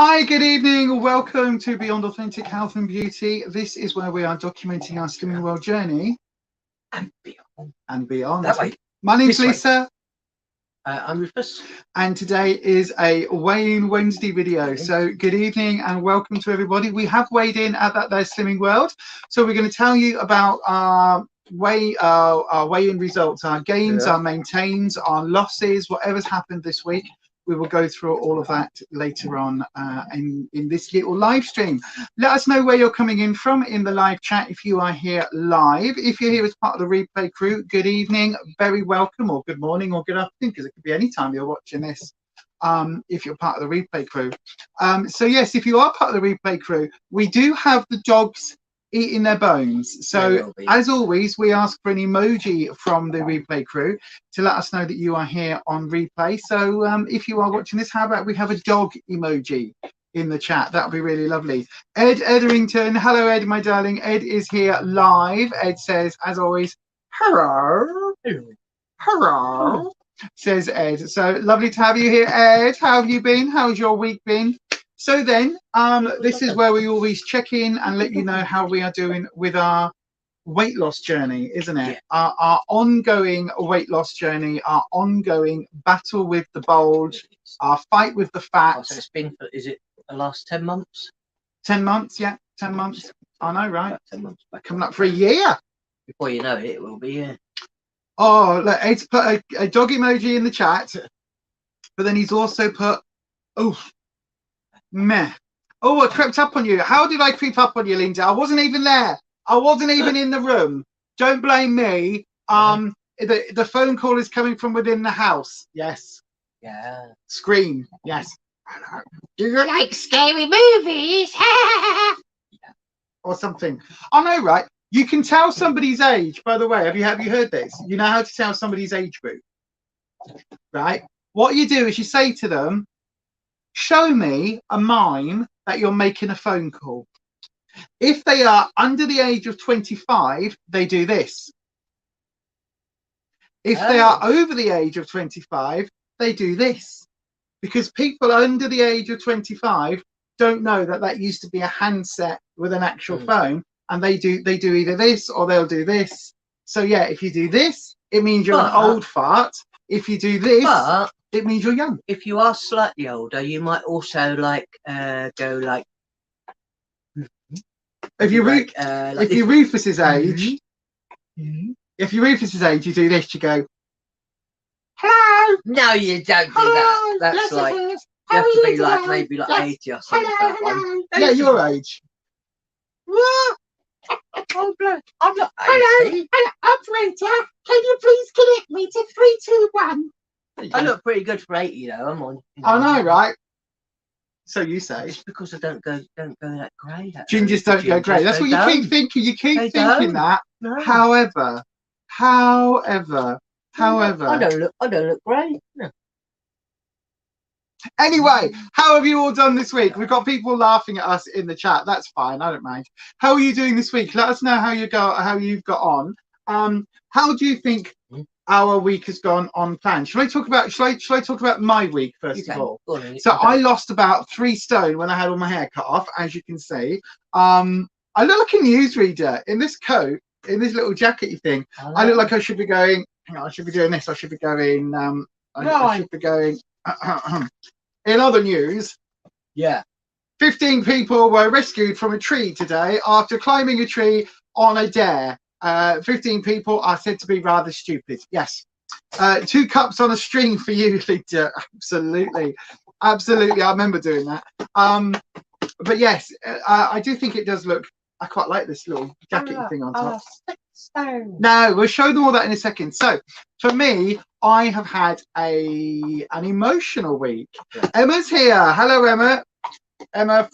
Hi, good evening. Welcome to Beyond Authentic Health and Beauty. This is where we are documenting our slimming world journey and beyond. And beyond. That way. My name's This Lisa. I'm Ruffus. And today is a Weigh-in Wednesday video. So good evening and welcome to everybody. We have weighed in at that there slimming world. So we're going to tell you about our weigh-in results, our gains, our maintains, our losses, whatever's happened this week. We will go through all of that later on in this little live stream. Let us know where you're coming in from in the live chat if you are here live. If you're here as part of the replay crew, good evening, very welcome, or good morning or good afternoon, because it could be any time you're watching this if you're part of the replay crew. So yes, if you are part of the replay crew, we do have the dogs eating their bones. So as always, we ask for an emoji from the replay crew to let us know that you are here on replay. So if you are watching this, how about we have a dog emoji in the chat? That would be really lovely. Ed Etherington, hello Ed, my darling. Ed is here live. Ed says, as always, hello, hello, says Ed. So lovely to have you here, Ed. How have you been? How's your week been? So then, this is where we always check in and let you know how we are doing with our weight loss journey, isn't it? Yeah. Our ongoing weight loss journey, our ongoing battle with the bulge, our fight with the fat. So it's been, is it the last 10 months? 10 months, yeah, 10 months. I know, right? About 10 months back. Coming up for a year. Before you know it, it will be, yeah. Oh, look, Ed's put a dog emoji in the chat, but then he's also put, oh, meh. Oh, I crept up on you. How did I creep up on you, Linda? I wasn't even there. I wasn't even in the room. Don't blame me. The phone call is coming from within the house. Yes. Yeah. Scream. Yes. Do you like scary movies? Yeah. Or something. I know, right? You can tell somebody's age, by the way. Have you heard this? You know how to tell somebody's age group, right? What you do is you say to them, show me a mime that you're making a phone call. If they are under the age of 25, they do this. If they are over the age of 25, they do this. Because people under the age of 25 don't know that that used to be a handset with an actual phone, and they do either this or they'll do this. So yeah, if you do this, it means you're an old fart. If you do this, it means you're young. If you are slightly older, you might also like go like. If you're Rufus's age, if you're Rufus's age, you do this. You go, hello. No, you don't do that. That's like you have to be like maybe like 80 or something. Hello, for that one. Yeah, your age. What? Oh, I'm not 80. Hello, operator. Can you please connect me to 321? I look pretty good for 80 though. I'm on. I know, right? So you say. It's because I don't go that grey. Gingers don't go grey. That's what you keep thinking. You keep thinking that. No. However. I don't look grey. No. Anyway, how have you all done this week? We've got people laughing at us in the chat. That's fine. I don't mind. How are you doing this week? Let us know how you've got on. How do you think our week has gone on plan? Shall I talk about my week first of all? So I lost about 3 stone when I had all my hair cut off, as you can see. I look like a newsreader in this coat, in this little jackety thing. I look like I should be going, I should be doing this. I should be going, I should be going. In other news, 15 people were rescued from a tree today after climbing a tree on a dare. 15 people are said to be rather stupid. Yes. 2 cups on a string for you, Lita. Absolutely. Absolutely. I remember doing that. But yes, I do think it does look, I quite like this little jacket thing on top. No, we'll show them all that in a second. So for me, I have had an emotional week. Emma's here. Hello, Emma. Emma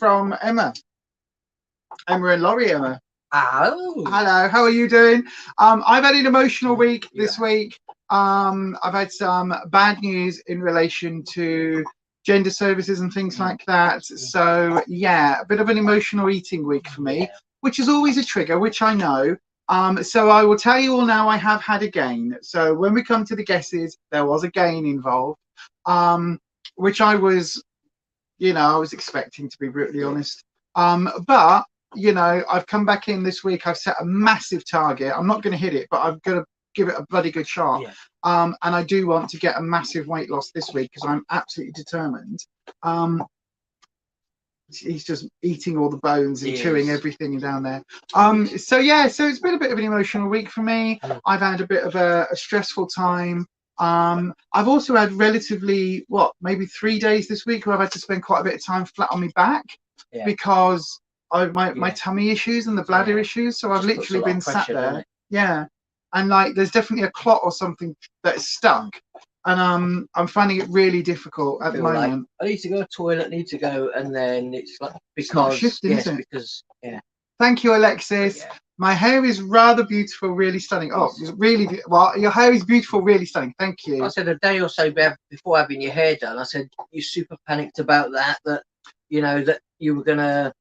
and Laurie. Emma. Oh. Hello, how are you doing? I've had an emotional week this week. I've had some bad news in relation to gender services and things like that. So yeah, a bit of an emotional eating week for me, which is always a trigger, which I know. So I will tell you all now, I have had a gain. So when we come to the guesses, there was a gain involved, which I was you know, I was expecting, to be brutally honest. But you know, I've come back in this week. I've set a massive target. I'm not going to hit it, but I've got to give it a bloody good shot. Yeah. And I do want to get a massive weight loss this week because I'm absolutely determined. He's just eating all the bones and chewing everything down there. So yeah, so it's been a bit of an emotional week for me. I've had a bit of a stressful time. I've also had relatively, maybe 3 days this week where I've had to spend quite a bit of time flat on my back because of my tummy issues and the bladder issues. So I've literally been sat there. Yeah. And like, there's definitely a clot or something that's stuck. And I'm finding it really difficult at the moment. Like, I need to go to the toilet, need to go, and then it's like, because, it's not shifting, is it? Because, Thank you, Alexis. My hair is rather beautiful, really stunning. Oh, really? Well, your hair is beautiful, really stunning. Thank you. I said a day or so before having your hair done, I said, you super panicked about that, you know, that you were going to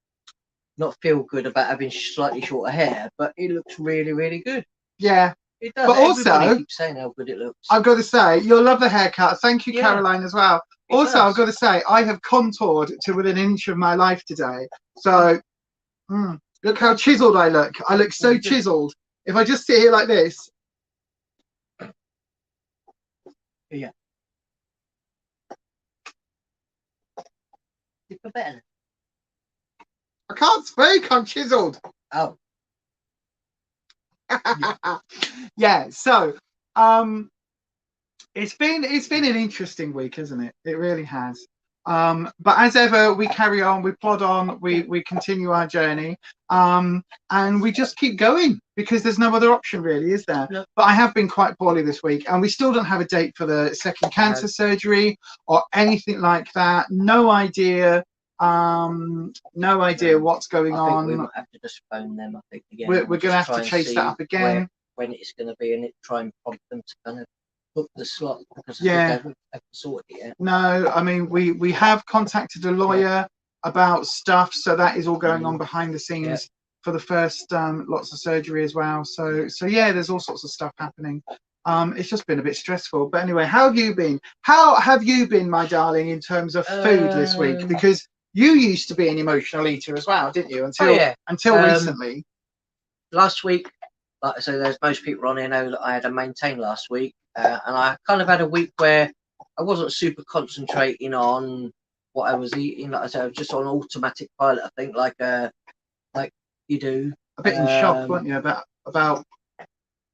not feel good about having slightly shorter hair, but it looks really, really good. Yeah. It does. But also, keeps saying how good it looks. I've got to say, you'll love the haircut. Thank you, Caroline, as well. Also, I've got to say, I have contoured to within an inch of my life today. So, look how chiseled I look. I look so chiseled. If I just sit here like this. Yeah. You feel better? I can't speak. I'm chiseled. Oh. Yeah, so it's been an interesting week, isn't it? It really has. But as ever, we carry on, we plod on, we continue our journey, and we just keep going because there's no other option really, is there? No. But I have been quite poorly this week, and we still don't have a date for the second cancer surgery or anything like that. No idea. No idea what's going on. We might have to just phone them, I think, again. We're going to have to chase that up again. When it's going to be, and try and prompt them to kind of book the slot, because I think they haven't sorted it yet. No, I mean, we have contacted a lawyer about stuff, so that is all going on behind the scenes for the first lots of surgery as well. So yeah, there's all sorts of stuff happening. It's just been a bit stressful. But anyway, how have you been? How have you been, my darling, in terms of food this week? Because you used to be an emotional eater as well, didn't you? Until recently. Last week, like I said, there's most people on here know that I had a maintain last week, and I kind of had a week where I wasn't super concentrating on what I was eating. Like I said, I was just on automatic pilot, I think, like you do. A bit in shock, weren't you, about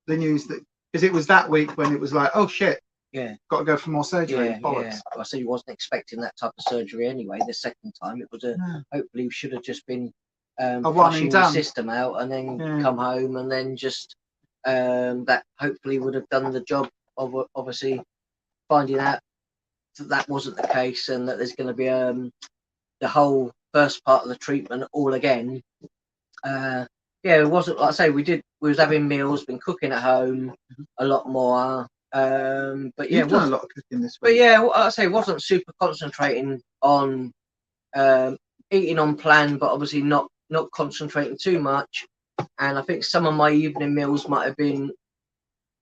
the news that, because it was that week when it was like, oh shit. Yeah, got to go for more surgery. Yeah. Well, I said he wasn't expecting that type of surgery anyway. The second time, it was hopefully should have just been flushing the system out and then come home, and then just that hopefully would have done the job of obviously finding out that wasn't the case, and that there's going to be the whole first part of the treatment all again. It wasn't, like I say, we was having meals, been cooking at home a lot more. But yeah, you've done a lot of cooking this week. But yeah, like I say, wasn't super concentrating on eating on plan, but obviously not concentrating too much. And I think some of my evening meals might have been,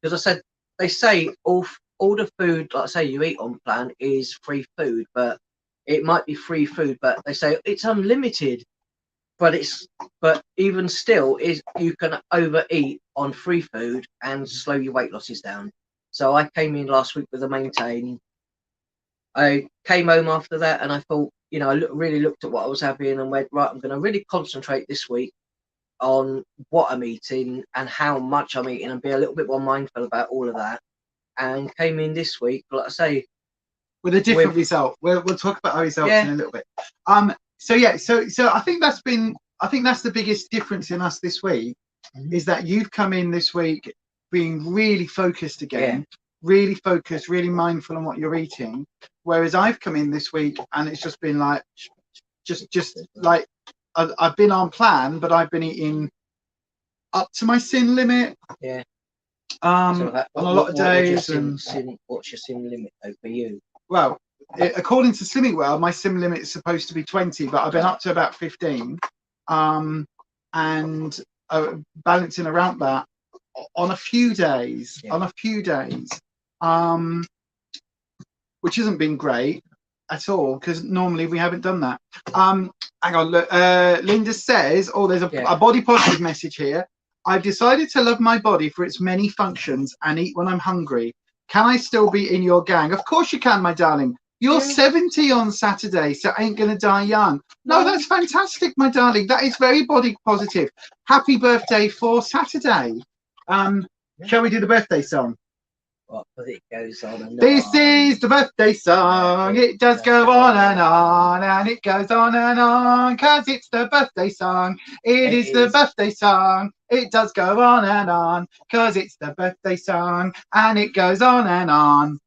because I said they say all the food, like I say, you eat on plan is free food, but it might be free food, but they say it's unlimited. But even still, you can overeat on free food and slow your weight losses down. So I came in last week with a maintain. I came home after that and I thought, you know, I really looked at what I was having and went, right, I'm going to really concentrate this week on what I'm eating and how much I'm eating and be a little bit more mindful about all of that. And came in this week, like I say, with a different result. We'll talk about our results in a little bit. So I think that's the biggest difference in us this week, is that you've come in this week being really focused again, really focused, really mindful on what you're eating, whereas I've come in this week and it's just been like just like I've been on plan, but I've been eating up to my sin limit on a lot of days. What's your sin limit though for you? Well, according to Slimming World, my sim limit is supposed to be 20, but I've been up to about 15, and balancing around that on a few days, which hasn't been great. at all, because normally we haven't done that. Hang on, look, Linda says, oh, there's a body positive message here. I've decided to love my body for its many functions and eat when I'm hungry. Can I still be in your gang? Of course you can, my darling. You're 70 on Saturday, so ain't gonna die young. No, that's fantastic, my darling. That is very body positive. Happy birthday for Saturday. Shall we do the birthday song? What? Because it goes on and on. This is the birthday song. It does go on, and it goes on and on, because it's the birthday song. It is the birthday song. It does go on, because it's the birthday song, and it goes on and on.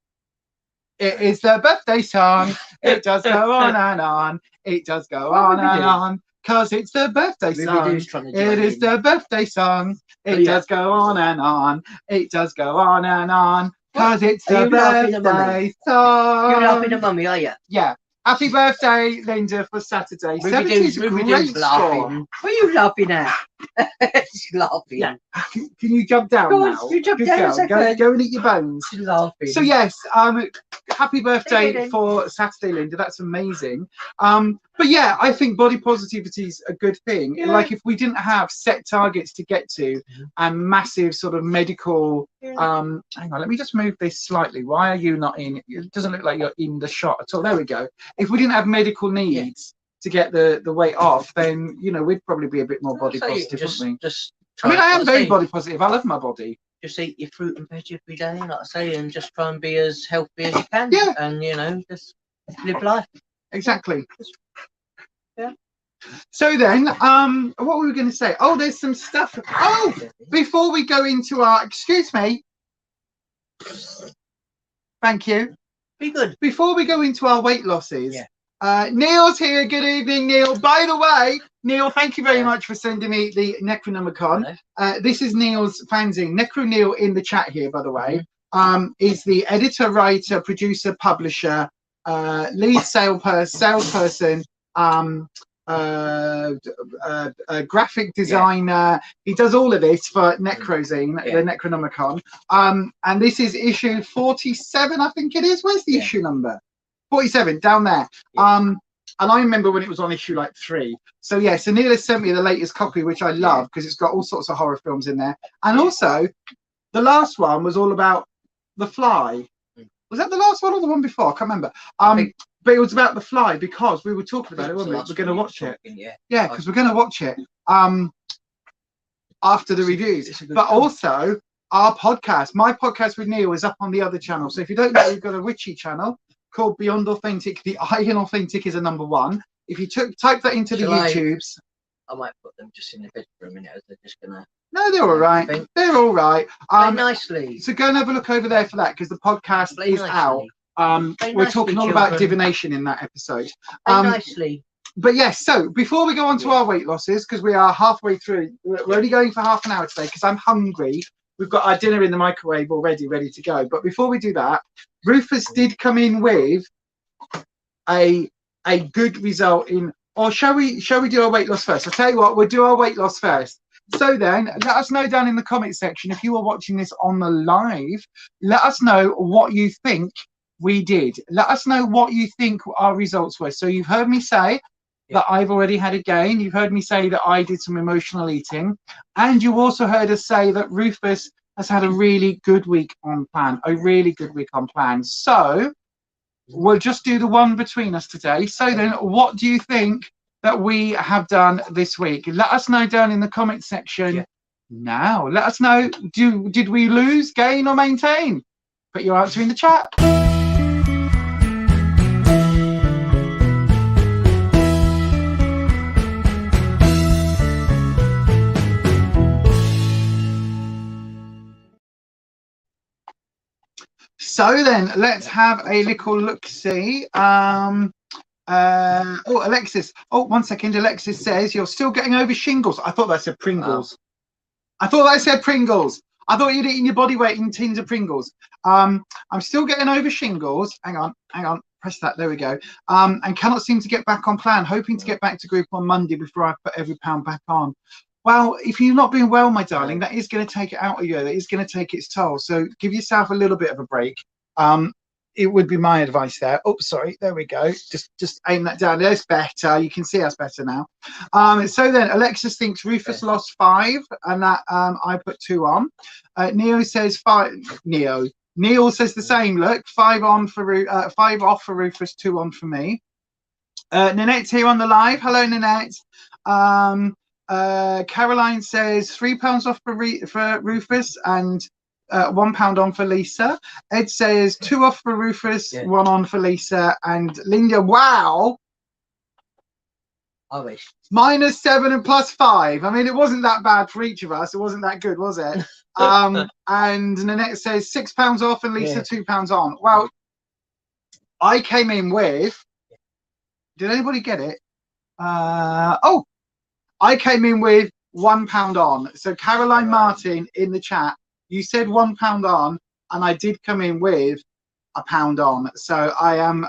It is the birthday song. It does go on and on. It does go on and on, because it's the birthday song. It is the birthday song. It does go on and on. It does go on and on, because it's the birthday song. You're laughing at mummy, are you? Yeah. Happy birthday, Linda, for Saturday. 70's a great score. What are you laughing at? She's laughing. Yeah. Can you jump down Go on, now? you jump Good down a girl. second. Go and eat your bones. She's laughing. So yes, happy birthday for Saturday, Linda. That's amazing. But yeah, I think body positivity is a good thing. Yeah. Like if we didn't have set targets to get to and massive sort of medical hang on, let me just move this slightly. Why are you not in? It doesn't look like you're in the shot at all. There we go. If we didn't have medical needs to get the weight off, then you know we'd probably be a bit more body positive, wouldn't we? I mean, I am very body positive. I love my body. Just eat your fruit and veg every day, like I say, and just try and be as healthy as you can. Yeah. And you know, just live life. Exactly. Yeah. So then, what were we going to say? Oh, there's some stuff. Oh, before we go into our, excuse me. Thank you. Be good. Before we go into our weight losses, Neil's here. Good evening, Neil. By the way, Neil, thank you very much for sending me the Necronomicon. This is Neil's fanzine. Necro Neil in the chat here, by the way, is the editor, writer, producer, publisher, lead salesperson, graphic designer. He does all of this for Necrozine, the Necronomicon. And this is issue 47, I think it is. Where's the issue number? 47, down there. And I remember when it was on issue like 3. So yeah, so Neil has sent me the latest copy, which I love because it's got all sorts of horror films in there. And also, the last one was all about The Fly. Was that the last one or the one before? I can't remember. But it was about The Fly because we were talking about it, weren't we? We're going to watch it. Yeah, because we're going to watch it after the reviews. But also, our podcast, my podcast with Neil, is up on the other channel. So if you don't know, we've got a Witchy channel called Beyond Authentic. The I in Authentic is a #1. If you type that into the YouTubes. I might put them just in the bed for a minute as they're just going to. No, they're all right. They're all right. Nicely. So go and have a look over there for that because the podcast is out. We're talking all about divination in that episode. Nicely. But yes, so before we go on to our weight losses, because we are halfway through, we're only going for half an hour today because I'm hungry. We've got our dinner in the microwave already, ready to go. But before we do that, Ruffus did come in with a good result in. Or shall we do our weight loss first? I'll tell you what, we'll do our weight loss first. So then, let us know down in the comment section if you are watching this on the live. Let us know what you think we did. Let us know what you think our results were. So you've heard me say that I've already had a gain. You've heard me say that I did some emotional eating. And you also heard us say that Ruffus has had a really good week on plan. A really good week on plan. So we'll just do the one between us today. So then, what do you think that we have done this week? Let us know down in the comment section now. Let us know, did we lose, gain, or maintain? Put your answer in the chat. So then, let's have a little look-see. Oh, Alexis. Oh, 1 second. Alexis says, you're still getting over shingles. I thought that said Pringles. I thought that said Pringles. I thought you'd eaten your body weight in tins of Pringles. I'm still getting over shingles. Hang on. Press that. There we go. And cannot seem to get back on plan. Hoping to get back to group on Monday before I put every pound back on. Well, if you're not being well, my darling, that is going to take it out of you. That is going to take its toll. So give yourself a little bit of a break. it would be my advice there. Oh, sorry, there we go. Just aim that down. There's better. You can see us better now. So then Alexis thinks Ruffus lost 5, and that I put 2 on. Neo says 5. Neil says the same. Look, 5 on for 5 off for Ruffus, 2 on for me. Nanette's here on the live. Hello, Nanette. Caroline says £3 off for Ruffus and £1 on for Lisa. Ed says 2 off for Ruffus, 1 on for Lisa, and Linda. Wow. I wish. -7 and +5. I mean, it wasn't that bad for each of us. It wasn't that good, was it? And Nanette says £6 off and Lisa £2 on. Well, I came in with. Did anybody get it? Oh, I came in with £1 on. So Caroline Martin in the chat, you said £1 on, and I did come in with £1 on. So I am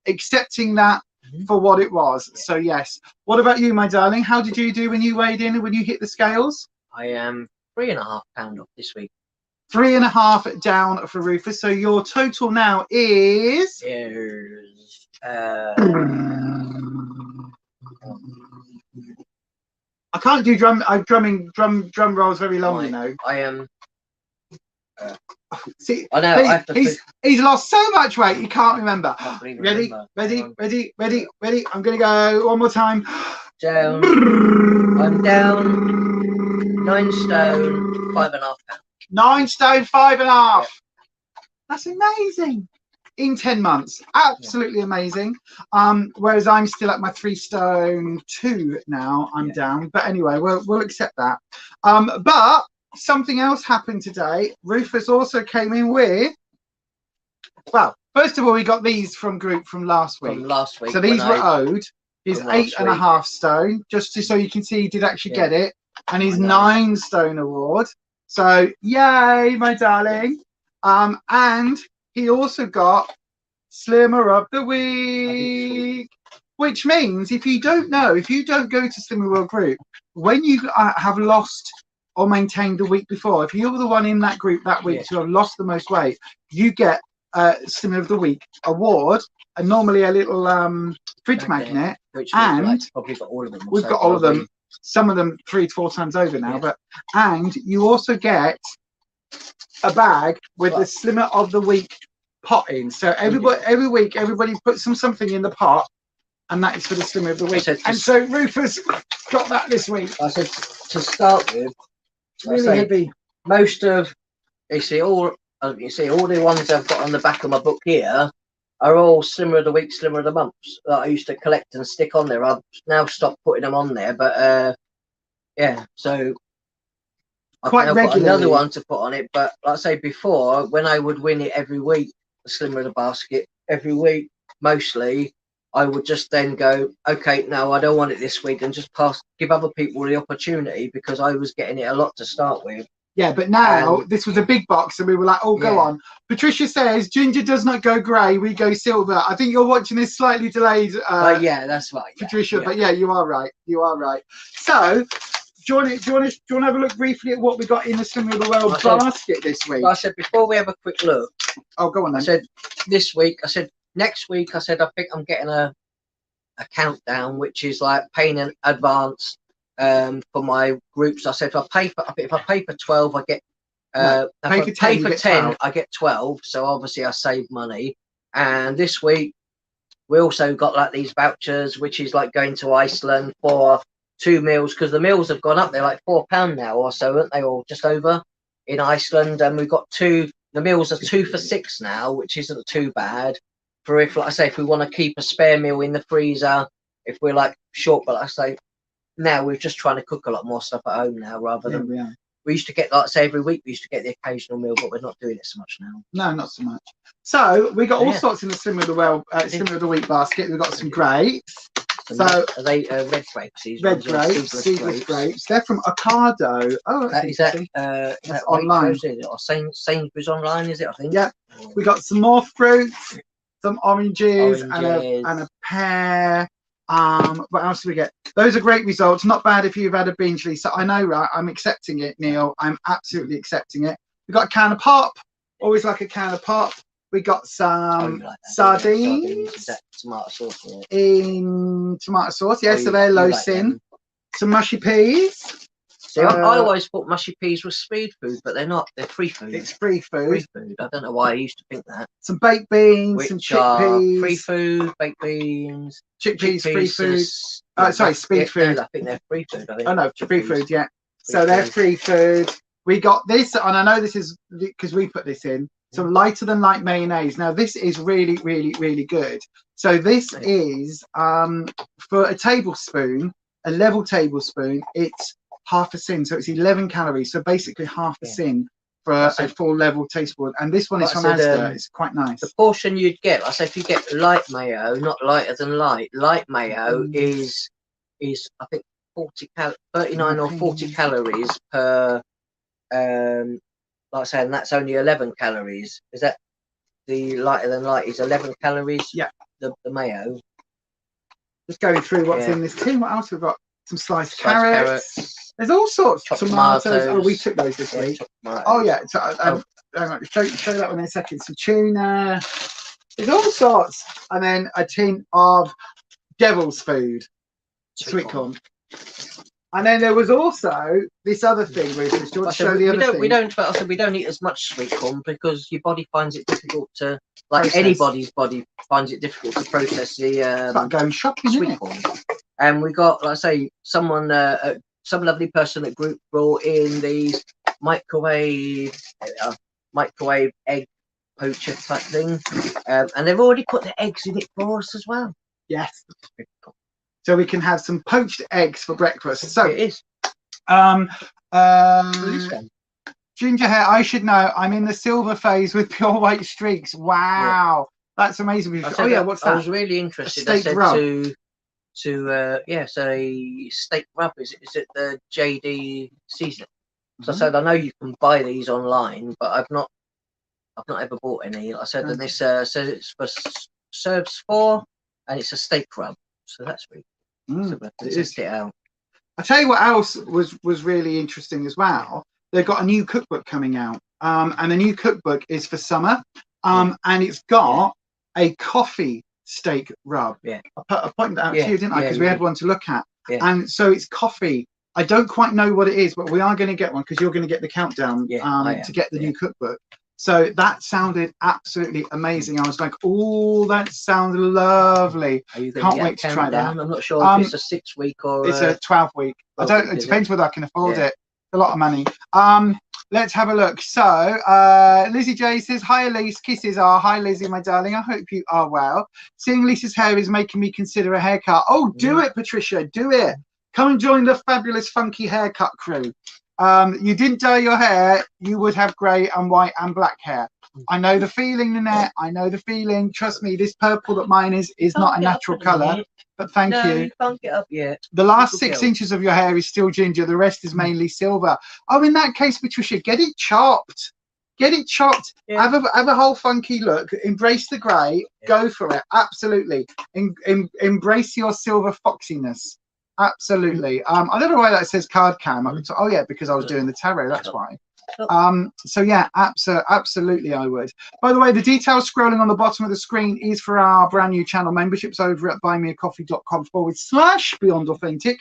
accepting that for what it was. So yes. What about you, my darling? How did you do when you weighed in and when you hit the scales? I am £3.5 off this week. 3.5 down for Ruffus. So your total now is. I can't do drum rolls very long, you know. I am. See, I know. He's lost so much weight he can't remember. Ready? I'm gonna go one more time. Down. I'm down 9 stone, 5.5 pounds. 9 stone, 5.5. That's amazing. In 10 months, absolutely amazing. Whereas I'm still at my 3 stone 2 now. I'm down, but anyway, we'll accept that. But something else happened today. Ruffus also came in with. Well, first of all, we got these from last week. So these were owed. He's 8.5 stone, just so you can see he did actually get it, and his 9 stone award. So yay, my darling. And he also got Slimmer of the Week, which means if you don't go to Slimmer World Group, when you have lost or maintained the week before, if you're the one in that group that week to have lost the most weight, you get Slimmer of the Week award, and normally a little fridge magnet, and probably got all of them. We've got all of them. Some of them 3 to 4 times over now, and you also get a bag with the Slimmer of the Week pot in. So every week everybody puts something in the pot, and that is for the Slimmer of the Week. And so Ruffus got that this week. I said to start with, really heavy. Most of you see all the ones I've got on the back of my book here are all Slimmer of the Week, Slimmer of the Months that I used to collect and stick on there. I've now stopped putting them on there, but so I've now got another one to put on it. But like I say before, when I would win it every week, the Slimmer of the Basket every week, mostly I would just then go, okay, no, I don't want it this week, and just give other people the opportunity, because I was getting it a lot to start with. Yeah, but now this was a big box, and we were like, oh, go on. Patricia says Ginger does not go grey, we go silver. I think you're watching this slightly delayed. Yeah, that's right, Patricia. But yeah, you are right. You are right. So do you want to have a look briefly at what we got in the Slimmer of the World basket this week? I said before we have a quick look. Oh, go on then. I said this week. I said next week. I said I think I'm getting a countdown, which is like paying in advance for my groups. I said if I pay for 12, I get pay for 10, I get 12. So obviously I save money. And this week we also got like these vouchers, which is like going to Iceland for 2 meals, because the meals have gone up. They're like £4 now or so, aren't they? All just over in Iceland. And we've got 2. The meals are 2 for £6 now, which isn't too bad. For if, like I say, if we want to keep a spare meal in the freezer, if we're like short, but like I say, now we're just trying to cook a lot more stuff at home now, rather than we used to get, like I say, every week we used to get the occasional meal, but we're not doing it so much now. No, not so much. So we got all sorts in the Slimmer of the Week basket. We've got some grapes. So are they red grapes? Red grapes, seedless grapes. They're from Ocado. Oh, is that online? Or Sainsbury's online, is it? I think. Yeah. We got some more fruits, some oranges. And a pear. What else do we get? Those are great results. Not bad if you've had a binge, Lisa. I know, right? I'm accepting it, Neil. I'm absolutely accepting it. We've got a can of pop. Always like a can of pop. We got some you like that, sardines Is that tomato sauce? Yeah. in tomato sauce. Yeah, so You- they're you low like sin. them. Some mushy peas. See, I always thought mushy peas were speed food, but they're not. They're free food. It's free food. Free food. I don't know why I used to think that. Some baked beans, some Which are chickpeas. free food, baked beans. Chickpeas, free food. Yeah, Sorry, speed food. No, I think they're free food. I think. Oh no, free chickpeas. food, yeah. So they're free food. We got this, and I know this is because we put this in, some lighter than light mayonnaise. Now this is really, really, really good. So this is for a tablespoon, a level tablespoon, it's half a sin. So it's 11 calories. So basically half a sin for a full level tablespoon. And this one is from Asda. It's quite nice. The portion you'd get, I say, if you get light mayo, not lighter than light. Light mayo is I think 39 or 40 calories per. Like I say, and that's only 11 calories. Is that the lighter than light is 11 calories? Yeah. The mayo. Just going through what's in this tin. What else we've got? Some sliced carrots. There's all sorts. Tomatoes. Oh, we took those this week. Oh yeah. So, show that one in a second. Some tuna. There's all sorts, and then a tin of devil's food, sweet corn. And then there was also this other thing, Ruffus. Do you want to show the other thing? We don't eat as much sweet corn because your body finds it difficult to, like anybody's body finds it difficult to process the like going shopping, sweet corn. And we got, like I say, some lovely person at group brought in these microwave egg poacher type thing, and they've already put the eggs in it for us as well. Yes. So we can have some poached eggs for breakfast. So it is. Ginger hair, I should know. I'm in the silver phase with pure white streaks. Wow, that's amazing. Oh yeah, what's that? I was really interested. I said say steak rub. Is it the JD seasoning? So I said I know you can buy these online, but I've not ever bought any. I said, and this says it's for serves for, and it's a steak rub. So that's really. So test it out. I'll tell you what else was really interesting as well. They've got a new cookbook coming out, and the new cookbook is for summer, and it's got a coffee steak rub. Yeah, I pointed that out to you, didn't I? Because we had one to look at, and so it's coffee. I don't quite know what it is, but we are going to get one because you're going to get the countdown to get the new cookbook. So that sounded absolutely amazing. I was like, oh, that sounds lovely. Can't wait to try that. I'm not sure if it's a 6 week or it's a 12-week. I don't. It depends whether I can afford it. A lot of money. Let's have a look. So Lizzie J says, hi Elise, kisses are. Hi Lizzie, my darling. I hope you are well. Seeing Lisa's hair is making me consider a haircut. Oh, do it, Patricia. Do it. Come and join the fabulous funky haircut crew. You didn't dye your hair, you would have grey and white and black hair. I know the feeling, Nanette. I know the feeling. Trust me, this purple that mine is not a natural colour. But thank you. You can't get up yet. The last 6 inches of your hair is still ginger. The rest is mainly silver. Oh, in that case, Patricia, get it chopped. Get it chopped. Have a whole funky look. Embrace the grey. Go for it. Absolutely. Embrace your silver foxiness. Absolutely. I don't know why that says card cam. Oh yeah, because I was doing the tarot. That's why. So yeah, absolutely I would. By the way, the details scrolling on the bottom of the screen is for our brand new channel memberships over at buymeacoffee.com/Beyond Authentic,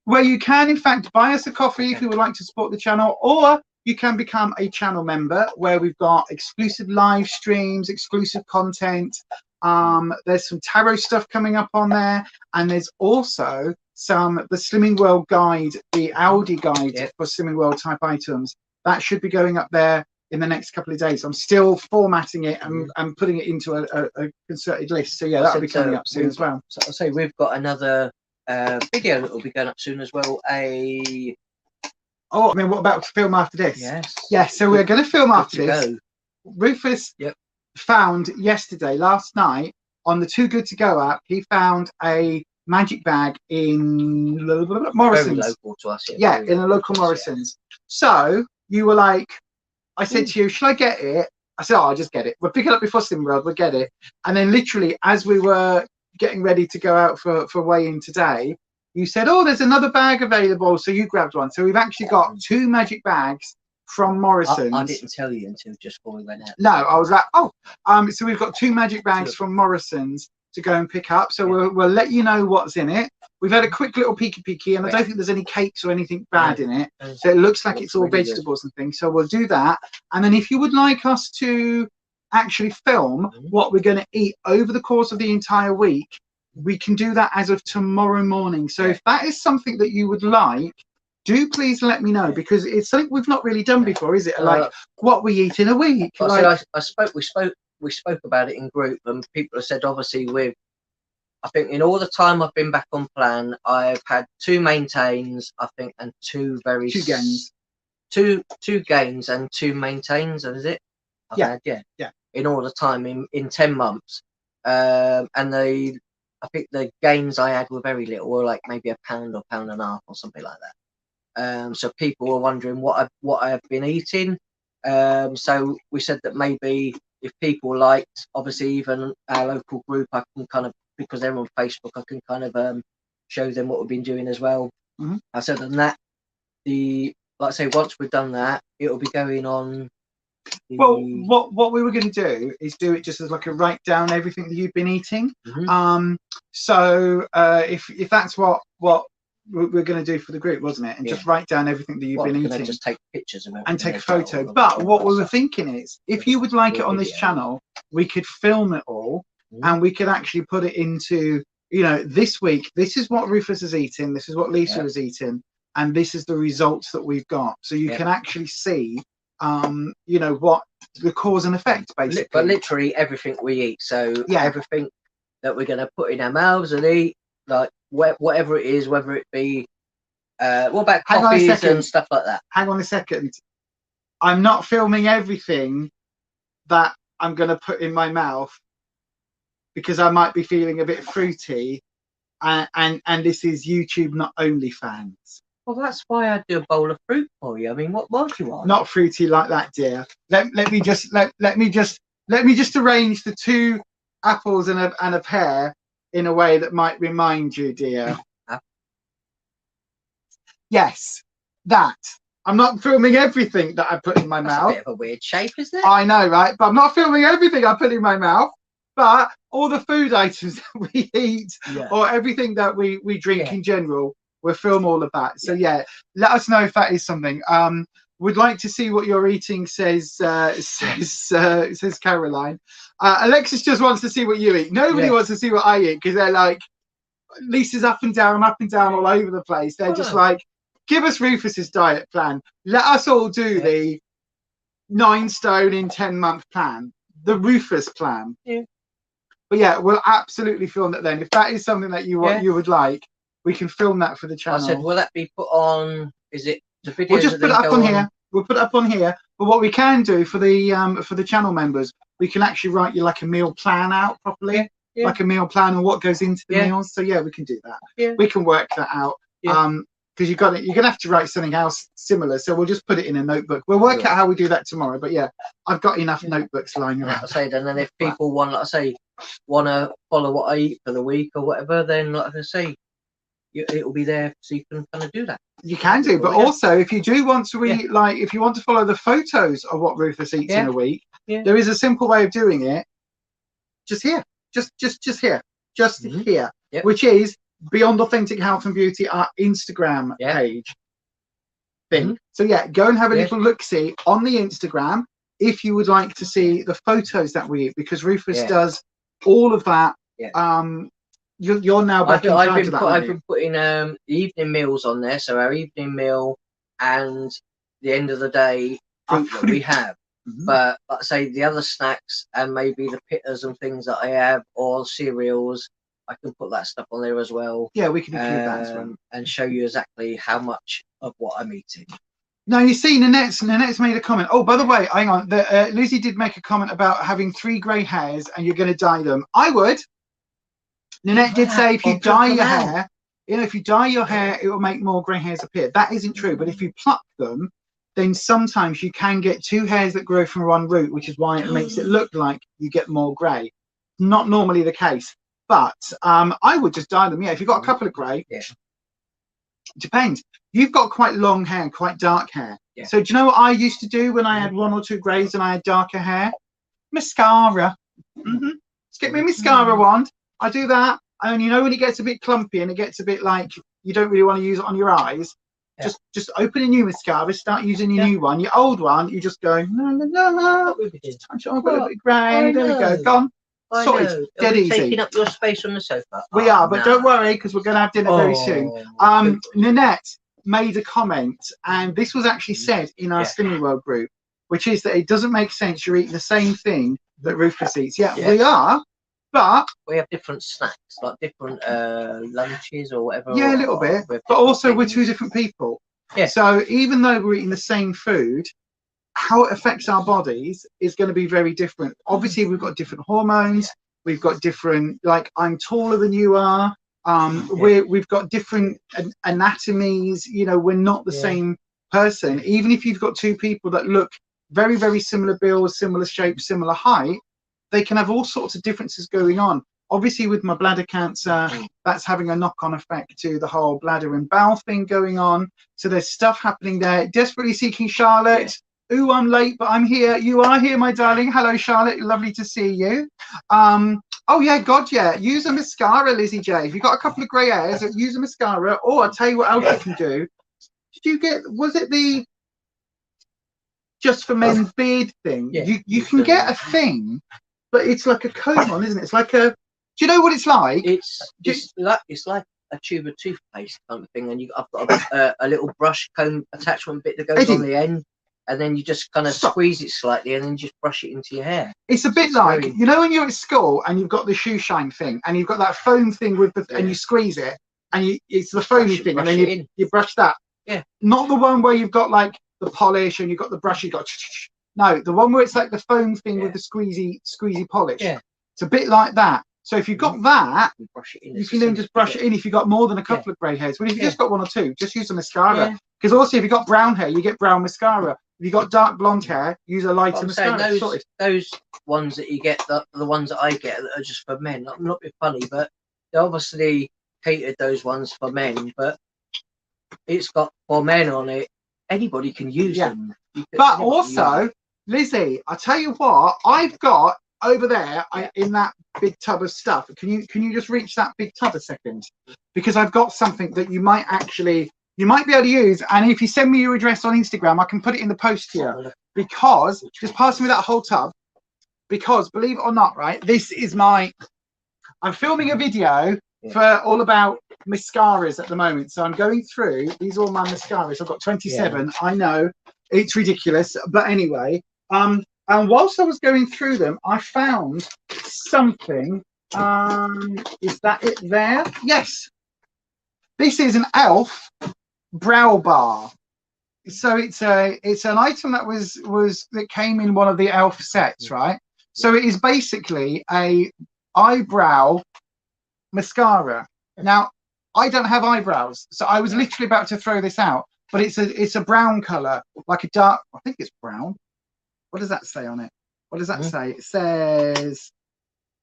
where you can in fact buy us a coffee if you would like to support the channel, or you can become a channel member where we've got exclusive live streams, exclusive content. There's some tarot stuff coming up on there, and there's also the Slimming World guide, the Aldi guide for Slimming World type items. That should be going up there in the next couple of days. I'm still formatting it and putting it into a concerted list. So yeah, that'll be coming up soon as well. So I'll say we've got another video that will be going up soon as well. Oh, I mean, what about to film after this? Yes. So we're going to film after this. Ruffus found last night, on the Too Good To Go app, he found a magic bag in Morrison's. Very local to us, in a local Morrison's. So you were like, I said to you, should I get it? I said, oh, I'll just get it. We'll pick it up before Slimming World, we'll get it. And then literally, as we were getting ready to go out for weigh-in today, you said, oh, there's another bag available. So you grabbed one. So we've actually got 2 magic bags from Morrison's. I didn't tell you until just before we went out. No, I was like, oh, so we've got 2 magic bags from Morrison's to go and pick up. So we'll let you know what's in it. We've had a quick little peeky, and I don't think there's any cakes or anything bad in it. So it looks like it's all really vegetables and things. So we'll do that. And then if you would like us to actually film what we're going to eat over the course of the entire week, we can do that as of tomorrow morning. So if that is something that you would like, do please let me know, because it's something we've not really done before, is it? Like what we eat in a week. Like, we spoke about it in group, and people have said, obviously, I think in all the time I've been back on plan, I've had 2 maintains, I think, and 2 gains. 2 gains and 2 maintains, is it? I've had, yeah. In all the time in 10 months, and I think the gains I had were very little, were like maybe £1 or £1.50 or something like that. So people were wondering what I've been eating. So we said that maybe if people liked, obviously even our local group, I can kind of, because they're on Facebook, I can kind of show them what we've been doing as well. I said, and that like I say, once we've done that, it'll be going on. Well, what we were going to do is do it just as like a write down everything that you've been eating. So if that's what we're going to do for the group, wasn't it? And just write down everything that you've been eating. Just take pictures of it and take a photo. But what we were thinking is, if you would like it on this channel, we could film it all, and we could actually put it into, you know, this week, this is what Ruffus is eating, this is what Lisa is eating, and this is the results that we've got. So you can actually see, you know, what the cause and effect, basically. But literally everything we eat. So everything that we're going to put in our mouths and eat, like whatever it is, whether it be what about coffees and stuff like that. Hang on a second. I'm not filming everything that I'm going to put in my mouth, because I might be feeling a bit fruity, and this is YouTube, not OnlyFans. Well, that's why I do a bowl of fruit for you. I mean, what more do you want? Not fruity like that, dear. Let me just arrange the 2 apples and a pear in a way that might remind you, dear. Yes, that. I'm not filming everything that I put in my mouth. That's a bit of a weird shape, isn't it? I know, right? But I'm not filming everything I put in my mouth. But all the food items that we eat, or everything that we drink in general, we'll film all of that. So let us know if that is something. We'd like to see what you're eating, says Caroline. Alexis just wants to see what you eat. Nobody wants to see what I eat, because they're like, Lisa's up and down all over the place. They're just like, give us Rufus's diet plan. Let us all do the 9 stone in 10-month plan, the Ruffus plan. But we'll absolutely film that then. If that is something that you want, you would like, we can film that for the channel. I said, will that be put on? Is it the video? We'll just put it up on here. We'll put it up on here. But what we can do for the channel members, we can actually write you like a meal plan out properly, like a meal plan and what goes into the meals. So we can do that. We can work that out. Because you're gonna have to write something else similar. So we'll just put it in a notebook. We'll work out how we do that tomorrow. But I've got enough notebooks lying around. Like I say, and then if people want to follow what I eat for the week or whatever, then like I say, it will be there, so you can kind of do that. You can do, but also if you do want to like, if you want to follow the photos of what Ruffus eats in a week, there is a simple way of doing it. Just here, just here, here, which is Beyond Authentic Health and Beauty, our Instagram page thing. So go and have a little look-see on the Instagram if you would like to see the photos that we eat, because Ruffus does all of that. You're now back in charge of that. I've been putting the evening meals on there, so our evening meal and the end of the day fruit that we have. But like I say, the other snacks and maybe the pitters and things that I have, or cereals, I can put that stuff on there as well. Yeah, we can include that as well, and show you exactly how much of what I'm eating. Now, you see, Nanette's made a comment. Oh, by the way, hang on. Lizzie did make a comment about having 3 grey hairs and you're going to dye them. I would. Nanette did say if you dye your hair, if you dye your hair, it will make more grey hairs appear. That isn't true. But if you pluck them, then sometimes you can get 2 hairs that grow from one root, which is why it makes it look like you get more grey. Not normally the case. But I would just dye them. Yeah, if you've got a couple of grey, depends. You've got quite long hair and quite dark hair. Yeah. So do you know what I used to do when I had 1 or 2 greys and I had darker hair? Mascara. Just get me a mascara wand. I do that. And you know when it gets a bit clumpy and it gets a bit like you don't really want to use it on your eyes, just open a new mascara, start using your new one. Your old one, you just go, la la la la. I've got a little bit grey. There we go. Gone. Sorted. Dead easy. Taking up your space on the sofa. We are, but don't worry because we're going to have dinner very soon. Nanette made a comment, and this was actually said in our Slimming World group, which is that it doesn't make sense you're eating the same thing that Ruffus eats. Yeah, we are, but we have different snacks, like different lunches or whatever. Yeah, a little bit, but also we're 2 different people. Yeah. So even though we're eating the same food, how it affects our bodies is going to be very different. Obviously, we've got different hormones. We've got different, like I'm taller than you are. We've got different anatomies. You know, we're not the same person. Even if you've got 2 people that look very, very similar builds, similar shape, similar height, they can have all sorts of differences going on. Obviously, with my bladder cancer, that's having a knock-on effect to the whole bladder and bowel thing going on. So there's stuff happening there. Desperately seeking Charlotte. Ooh, I'm late, but I'm here. You are here, my darling. Hello, Charlotte. Lovely to see you. Oh, yeah, God, yeah. Use a mascara, Lizzie J. If you've got a couple of grey hairs, use a mascara. Or I'll tell you what else you can do. Did you get, was it the Just for Men beard thing? Yeah. You can get a thing, but it's like a comb on, isn't it? It's like a, do you know what it's like? It's like a tube of toothpaste kind of thing, and I've got a little brush comb attachment bit that goes on the end. And then you just kind of squeeze it slightly and then just brush it into your hair. It's a bit like, you know, when you're at school and you've got the shoe shine thing and you've got that foam thing with the, and you squeeze it and it's the foamy thing and then you brush that. Yeah. Not the one where you've got like the polish and you've got the brush, you've got, no, the one where it's like the foam thing with the squeezy polish. Yeah. It's a bit like that. So if you've got that, you can then just brush it in if you've got more than a couple of grey hairs. But if you've just got 1 or 2, just use a mascara. Because also if you've got brown hair, you get brown mascara. If you've got dark blonde hair, use a lighter mascara. Those ones that you get, the ones that I get that are just for men, I'm not being funny, but they obviously catered those ones for men, but it's got for men on it. Anybody can use them. But also, Lizzie, I tell you what, I've got over there in that big tub of stuff. Can you just reach that big tub a second? Because I've got something that you might be able to use, and if you send me your address on Instagram, I can put it in the post here. Because just pass me that whole tub. Because believe it or not, right, this is I'm filming a video for all about mascaras at the moment. So I'm going through these are all my mascaras. I've got 27. I know it's ridiculous, but anyway. And whilst I was going through them, I found something. Is that it there? Yes. This is an Elf brow bar. So it's an item that came in one of the Elf sets, right? So it is basically a eyebrow mascara. Now I don't have eyebrows, so I was literally about to throw this out, but it's a brown color, like a dark, I think it's brown. What does that say on it? What does that say? It says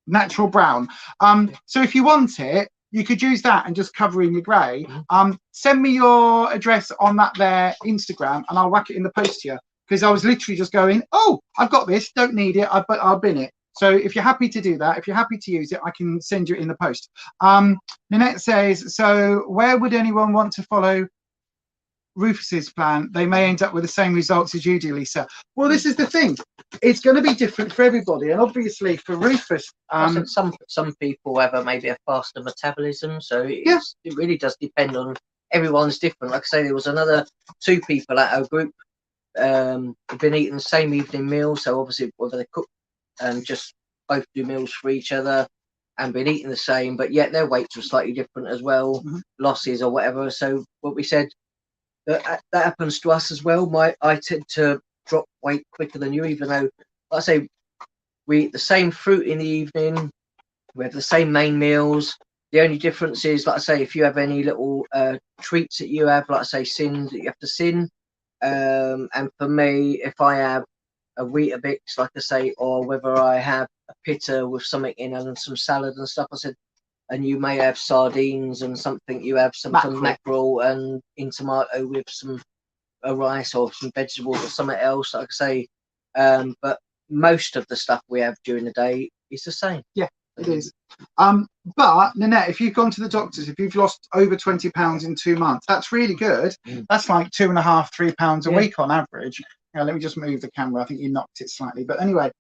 natural brown. So if you want it, you could use that and just cover in your grey. Send me your address on that there Instagram and I'll whack it in the post here, because I was literally just going, oh, I've got this, don't need it, but I'll bin it. So if you're happy to do that, if you're happy to use it, I can send you it in the post. Nanette says, so where would anyone want to follow Rufus's plan? They may end up with the same results as you do, Lisa. Well, this is the thing. It's going to be different for everybody, and obviously for Ruffus, some people have maybe a faster metabolism, so it really does depend on everyone's different. Like I say, there was another 2 people at our group who've been eating the same evening meal, so obviously whether they cook and just both do meals for each other and been eating the same, but yet their weights were slightly different as well, losses or whatever. So what we said, that happens to us as well. I tend to drop weight quicker than you, even though, like I say, we eat the same fruit in the evening, we have the same main meals. The only difference is, like I say, if you have any little treats that you have, like I say, sins that you have to sin. And for me, if I have a Weetabix, like I say, or whether I have a pitta with something in and some salad and stuff, I said, and you may have sardines and something. You have some mackerel and in tomato with some rice or some vegetables or something else. Like I say, but most of the stuff we have during the day is the same. Yeah, it is. But Nanette, if you've gone to the doctors, if you've lost over 20 pounds in 2 months, that's really good. That's like £2.5–3 pounds a week on average. Now, let me just move the camera. I think you knocked it slightly, but anyway.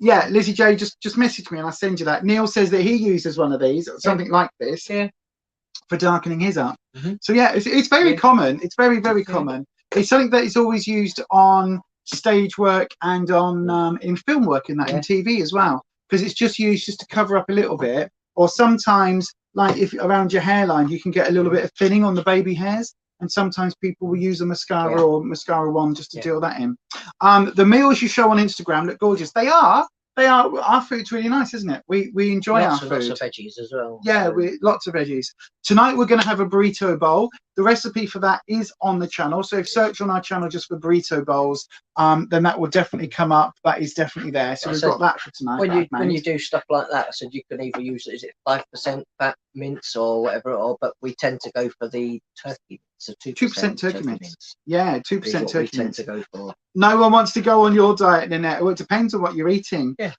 Yeah, Lizzie J just message me and I'll send you that. Neil says that he uses one of these, something like this, for darkening his up. So yeah, it's very common. It's very, very common. It's something that is always used on stage work and on in film work and that in TV as well, because it's just used just to cover up a little bit, or sometimes like if around your hairline you can get a little bit of thinning on the baby hairs, and sometimes people will use a mascara or mascara wand just to deal that in. The meals you show on Instagram look gorgeous. They are. Our food's really nice, isn't it? We enjoy our food. Lots of veggies as well. Yeah, lots of veggies. Tonight we're going to have a burrito bowl. The recipe for that is on the channel. So if you search on our channel just for burrito bowls, then that will definitely come up. That is definitely there. So we've got that for tonight. When you do stuff like that, I said you can either use is it 5% fat mince or whatever, but we tend to go for the turkey. So 2% turkey mince. Yeah, 2% turkey mince. To go for. No one wants to go on your diet, Nanette. Well, it depends on what you're eating. Yeah.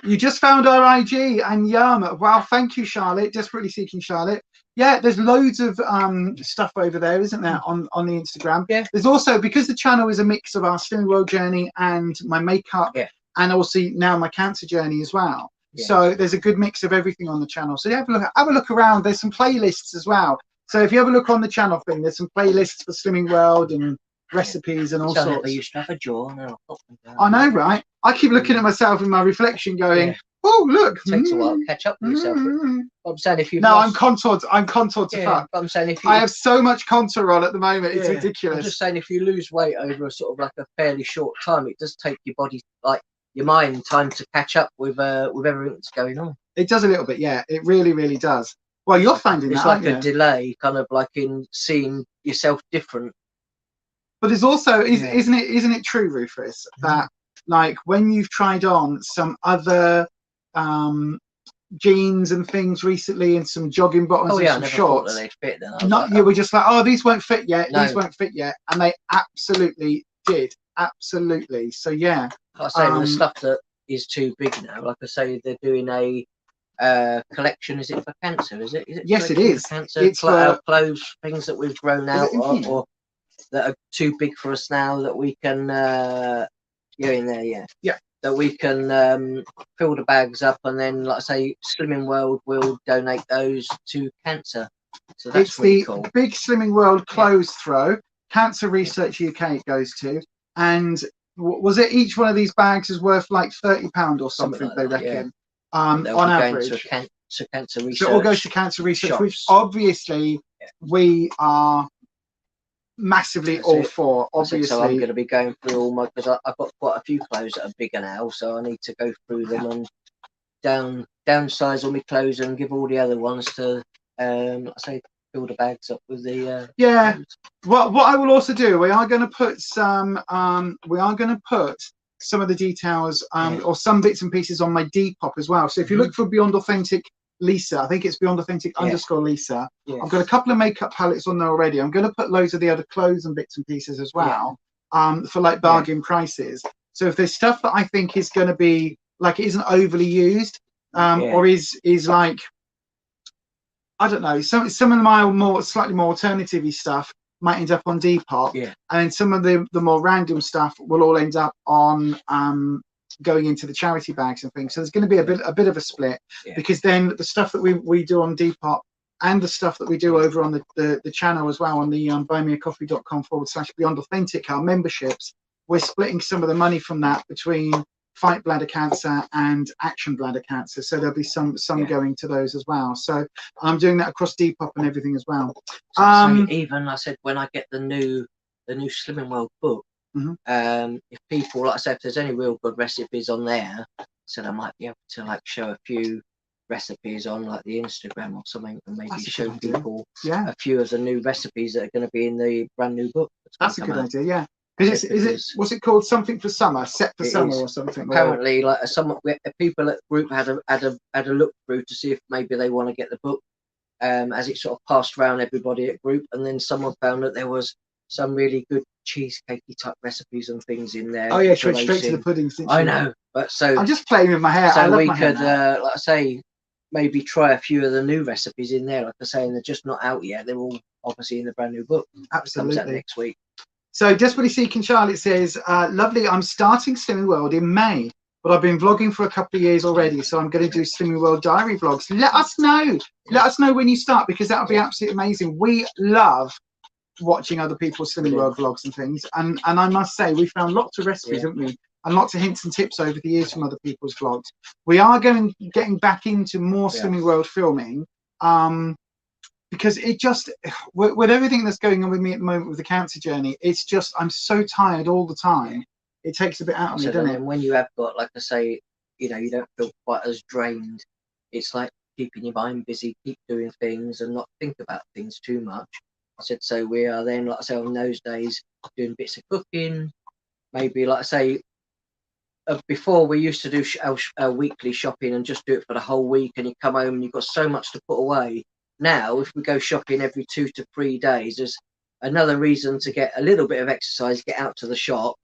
You just found our IG and yum. Wow, thank you, Charlotte. Desperately Seeking Charlotte. Yeah, there's loads of stuff over there, isn't there, on the Instagram? Yeah. There's also, because the channel is a mix of our Slimming World journey and my makeup, and also now my cancer journey as well. Yeah. So there's a good mix of everything on the channel. So have a look around. There's some playlists as well. So if you have a look on the channel thing, there's some playlists for Slimming World and recipes and all sorts. I used to have a jaw. Now I know, right? I keep looking at myself in my reflection, going, "Oh, look!" It takes a while to catch up with yourself. I'm saying if you. No, I'm contoured. I'm contoured to fuck. I'm saying if I have so much contour on at the moment, it's ridiculous. I'm just saying if you lose weight over a sort of like a fairly short time, it does take your body, like your mind, time to catch up with everything that's going on. It does a little bit, yeah. It really, really does. Well, you're finding it's that, like a delay, kind of like in seeing yourself different. But there's also, isn't it true, Ruffus, that like when you've tried on some other jeans and things recently and some jogging bottoms and some shorts, fit then. You were just like, oh, these won't fit yet, these won't fit yet, and they absolutely did, absolutely. So yeah. I say the stuff that is too big now, like I say, they're doing a collection. Is it for cancer? Is it yes, it is. Cancer. It's for clothes, things that we've grown out or that are too big for us now that we can in there, that we can fill the bags up, and then, like I say, Slimming World will donate those to cancer. So that's it's really the cool. Big Slimming World clothes throw. Cancer Research UK it goes to, and was it each one of these bags is worth like £30 or something like they reckon, on average. To cancer research. So it all goes to cancer research, which obviously we are massively all for. Obviously, so I'm going to be going through all my, because I've got quite a few clothes that are bigger now, so I need to go through them and downsize all my clothes and give all the other ones to I say fill the bags up with the clothes. What I will also do, we are going to put some some of the details or some bits and pieces on my Depop as well. So if you look for Beyond Authentic Lisa, I think it's Beyond Authentic _ Lisa. I've got a couple of makeup palettes on there already. I'm going to put loads of the other clothes and bits and pieces as well for like bargain prices. So if there's stuff that I think is going to be like it isn't overly used or is like, I don't know, some of my slightly more alternative-y stuff might end up on Depop, and some of the more random stuff will all end up on going into the charity bags and things. So there's going to be a bit of a split, because then the stuff that we do on Depop and the stuff that we do over on the channel as well on the buymeacoffee.com/Beyond Authentic, our memberships, we're splitting some of the money from that between Fight Bladder Cancer and Action Bladder Cancer. So there'll be some going to those as well. So I'm doing that across Depop and everything as well. So even I said when I get the new Slimming World book, if people, like I said, if there's any real good recipes on there, so I might be able to like show a few recipes on like the Instagram or something, and maybe show people a few of the new recipes that are going to be in the brand new book. That's a good idea. Because is it, what's it called? Something for summer, set for summer is. or something. Apparently, like people at the group had a look through to see if maybe they want to get the book, as it sort of passed around everybody at group, and then someone found that there was some really good cheesecakey type recipes and things in there. Oh yeah, straight to the puddings. I know, but so I'm just playing with my hair. So we could, like I say, maybe try a few of the new recipes in there. Like I say, and they're just not out yet. They're all obviously in the brand new book. Absolutely. Comes out next week. So Desperately Seeking Charlotte says, lovely, I'm starting Slimming World in May, but I've been vlogging for a couple of years already, so I'm going to do Slimming World diary vlogs. Let us know. Let us know when you start, because that would be absolutely amazing. We love watching other people's Slimming World vlogs and things. And I must say, we found lots of recipes, haven't we? And lots of hints and tips over the years from other people's vlogs. We are getting back into more Slimming World filming. Because it just, with everything that's going on with me at the moment with the cancer journey, it's just, I'm so tired all the time. It takes a bit out of me, doesn't it? And when you have got, like I say, you know, you don't feel quite as drained. It's like keeping your mind busy, keep doing things and not think about things too much. I said, so we are then, like I say, on those days, doing bits of cooking. Maybe, like I say, before we used to do weekly shopping and just do it for the whole week, and you come home and you've got so much to put away. Now, if we go shopping every 2 to 3 days, there's another reason to get a little bit of exercise, get out to the shop,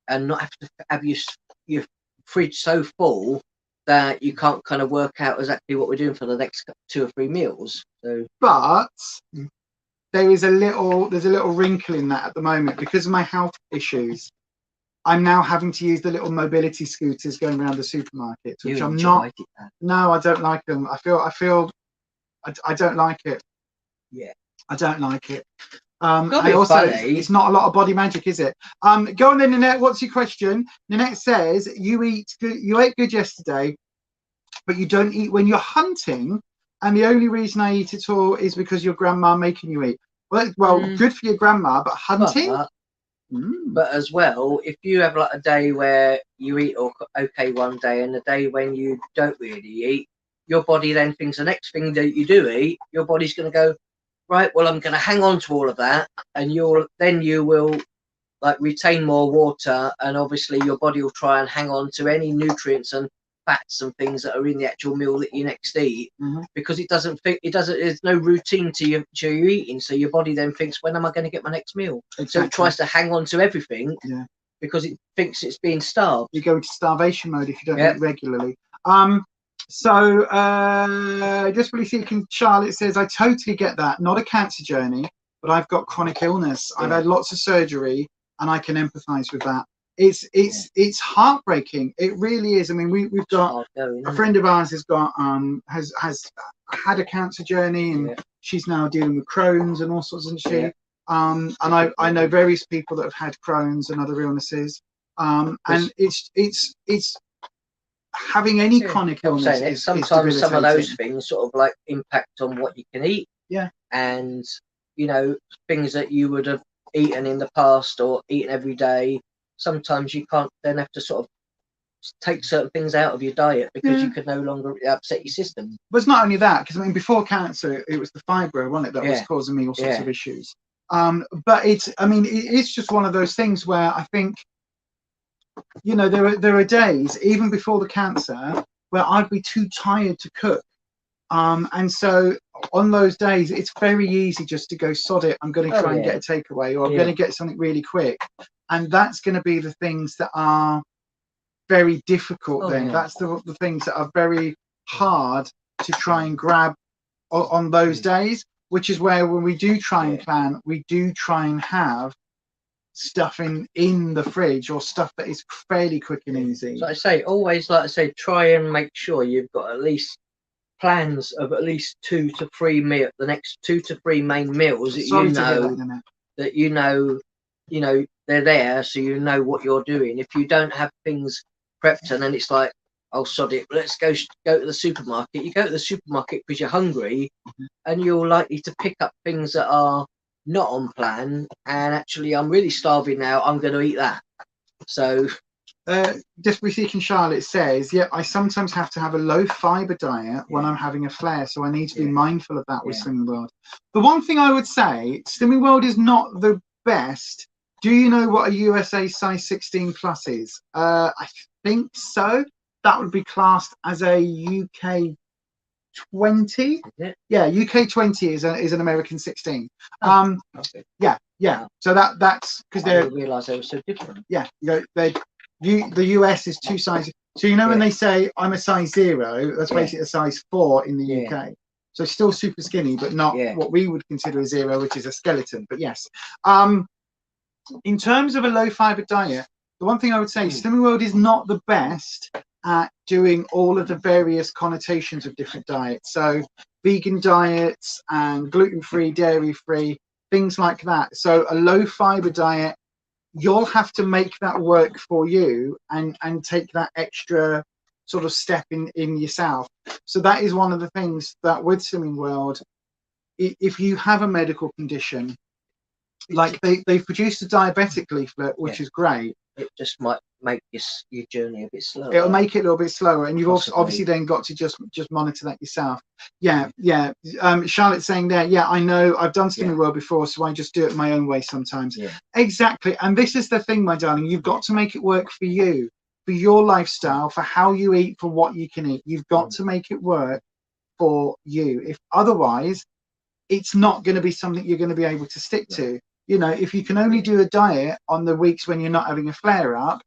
and not have to have your fridge so full that you can't kind of work out exactly what we're doing for the next 2 or 3 meals. So, but there's a little wrinkle in that at the moment because of my health issues. I'm now having to use the little mobility scooters going around the supermarkets, which I'm not. No, I don't like them. I don't like it. Yeah, I don't like it. It's not a lot of body magic, is it? Go on then, Nanette. What's your question? Nanette says you ate good yesterday, but you don't eat when you're hunting, and the only reason I eat at all is because your grandma making you eat. Well, good for your grandma, but hunting. But as well, if you have like a day where you eat okay one day, and the day when you don't really eat, your body then thinks the next thing that you do eat, your body's going to go, right, well, I'm going to hang on to all of that, and you will like retain more water, and obviously your body will try and hang on to any nutrients and fats and things that are in the actual meal that you next eat, because there's no routine to your eating, so your body then thinks, when am I going to get my next meal? Exactly. So it tries to hang on to everything, because it thinks it's being starved. You go into starvation mode if you don't eat regularly. So Desperately Seeking Charlotte says, I totally get that. Not a cancer journey, but I've got chronic illness. I've had lots of surgery, and I can empathize with that. It's heartbreaking. It really is. I mean, we've got a friend of ours has had a cancer journey, and she's now dealing with Crohn's and all sorts of shit. And I know various people that have had Crohn's and other illnesses. And it's having any chronic illness sometimes some of those things sort of like impact on what you can eat. And you know, things that you would have eaten in the past or eaten every day, sometimes you can't then have to sort of take certain things out of your diet because you could no longer upset your system. But it's not only that, because I mean, before cancer it was the fibro, wasn't it, that was causing me all sorts of issues. But it's just one of those things where I think, you know, there are days even before the cancer where I'd be too tired to cook, and so on those days it's very easy just to go, sod it, I'm going to try and get a takeaway, or I'm going to get something really quick, and that's going to be the things that are very difficult. That's the things that are very hard to try and grab on those days, which is where when we do try and plan, we do try and have stuff in the fridge, or stuff that is fairly quick and easy. So I say, always, like I say, try and make sure you've got at least plans of at least 2 to 3 meals, the next 2 to 3 main meals that you know they're there, so you know what you're doing. If you don't have things prepped, and then it's like, oh, sod it, let's go to the supermarket. You go to the supermarket because you're hungry, and you're likely to pick up things that are not on plan, and actually, I'm really starving now, I'm going to eat that. So Desperately Seeking Charlotte says, I sometimes have to have a low fiber diet when I'm having a flare, so I need to be mindful of that with Slimming World. The one thing I would say, Slimming World is not the best Do you know what a USA size 16 plus is? I think so. That would be classed as a UK 20. Yeah, UK 20 is an American 16. Okay. Yeah. So that's because I they're, didn't realise they were so different. yeah, the US is 2 sizes. So you know when they say I'm a size 0, that's basically a size 4 in the UK. So still super skinny, but not what we would consider a 0, which is a skeleton. But yes, in terms of a low fiber diet, the one thing I would say, Slimming World is not the best at doing all of the various connotations of different diets. So vegan diets and gluten-free, dairy-free, things like that. So a low fiber diet, you'll have to make that work for you and take that extra sort of step in yourself. So that is one of the things that with Slimming World, if you have a medical condition, like they've produced a diabetic leaflet, which is great. It just might make your journey a bit slower. It'll make it a little bit slower, and you've also obviously then got to just monitor that yourself. Yeah. Charlotte's saying there, yeah, I know, I've done Slimming World before, so I just do it my own way sometimes. Exactly. And this is the thing, my darling, you've got to make it work for you, for your lifestyle, for how you eat, for what you can eat. You've got to make it work for you. If otherwise, it's not going to be something you're going to be able to stick to. You know, if you can only do a diet on the weeks when you're not having a flare up,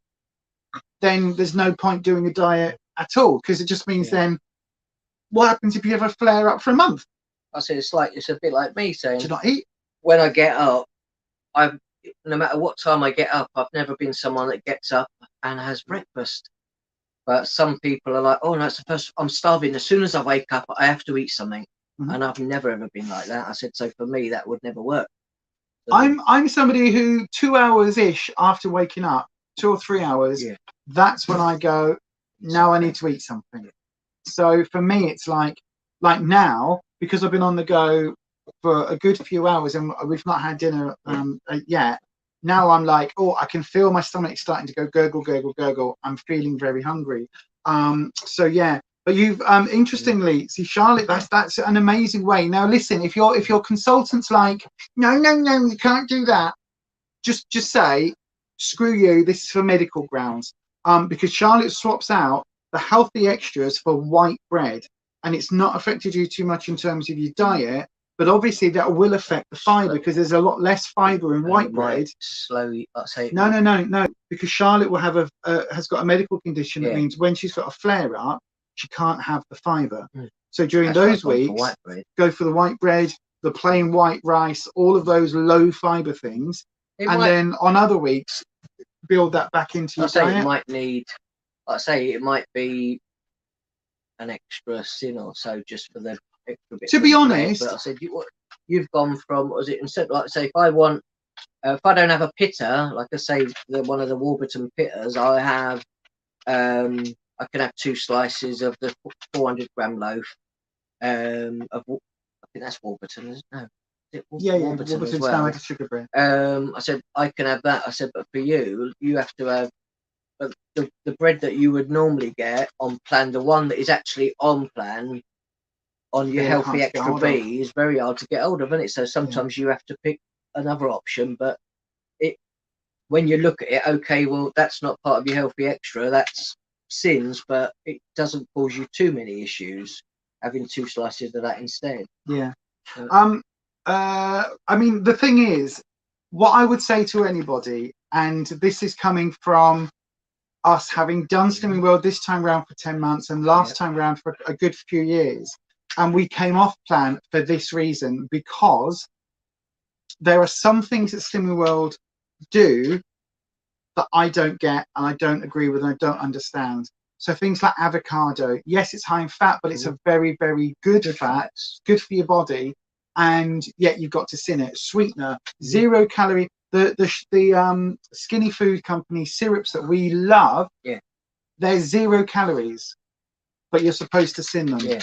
then there's no point doing a diet at all, because it just means then what happens if you have a flare up for a month? I say it's a bit like me saying, do you not eat? When I get up, no matter what time I get up, I've never been someone that gets up and has breakfast. But some people are like, oh no, it's the first, I'm starving. As soon as I wake up, I have to eat something. And I've never ever been like that. I said, so for me, that would never work. So, I'm somebody who 2 hours ish after waking up, 2 or 3 hours, that's when I go, now I need to eat something. So for me, it's like now, because I've been on the go for a good few hours and we've not had dinner yet. Now I'm like, oh, I can feel my stomach starting to go gurgle, gurgle, gurgle. I'm feeling very hungry. So yeah. But you've interestingly, see, Charlotte, that's an amazing way. Now listen, if your consultant's like, no, you can't do that, just say, screw you, this is for medical grounds. Because Charlotte swaps out the healthy extras for white bread, and it's not affected you too much in terms of your diet, but obviously that will affect the fiber because there's a lot less fiber in white bread. Slowly, I'd say. No, because Charlotte will have has got a medical condition that means when she's got a flare up, she can't have the fiber. So during those weeks, go for the white bread, the plain white rice, all of those low fiber things. Then on other weeks, build that back into your diet. It might need, it might be an extra sin or so just for the extra bit. To be honest, but I said, you've gone from, what was it, instead, like say, if I don't have a pitta, like I say, one of the Warburton pittas, I have, I can have 2 slices of the 400-gram loaf of, I think that's Warburton, isn't it? No. Warburton's standard sugar bread. I said I can have that. I said, but for you, you have to have the bread that you would normally get on plan. The one that is actually on plan on your healthy extra B is very hard to get hold of, isn't it? So sometimes you have to pick another option. But when you look at it, okay, well that's not part of your healthy extra. That's sins, but it doesn't cause you too many issues having 2 slices of that instead. Yeah. I mean, the thing is, what I would say to anybody, and this is coming from us having done Slimming World this time round for 10 months and last time round for a good few years, and we came off plan for this reason, because there are some things that Slimming World do that I don't get and I don't agree with and I don't understand. So things like avocado, yes, it's high in fat, but it's a very, very good fat, good for your body. And yet you've got to sin it. Sweetener, 0 calorie. The skinny food company syrups that we love, they're 0 calories, but you're supposed to sin them.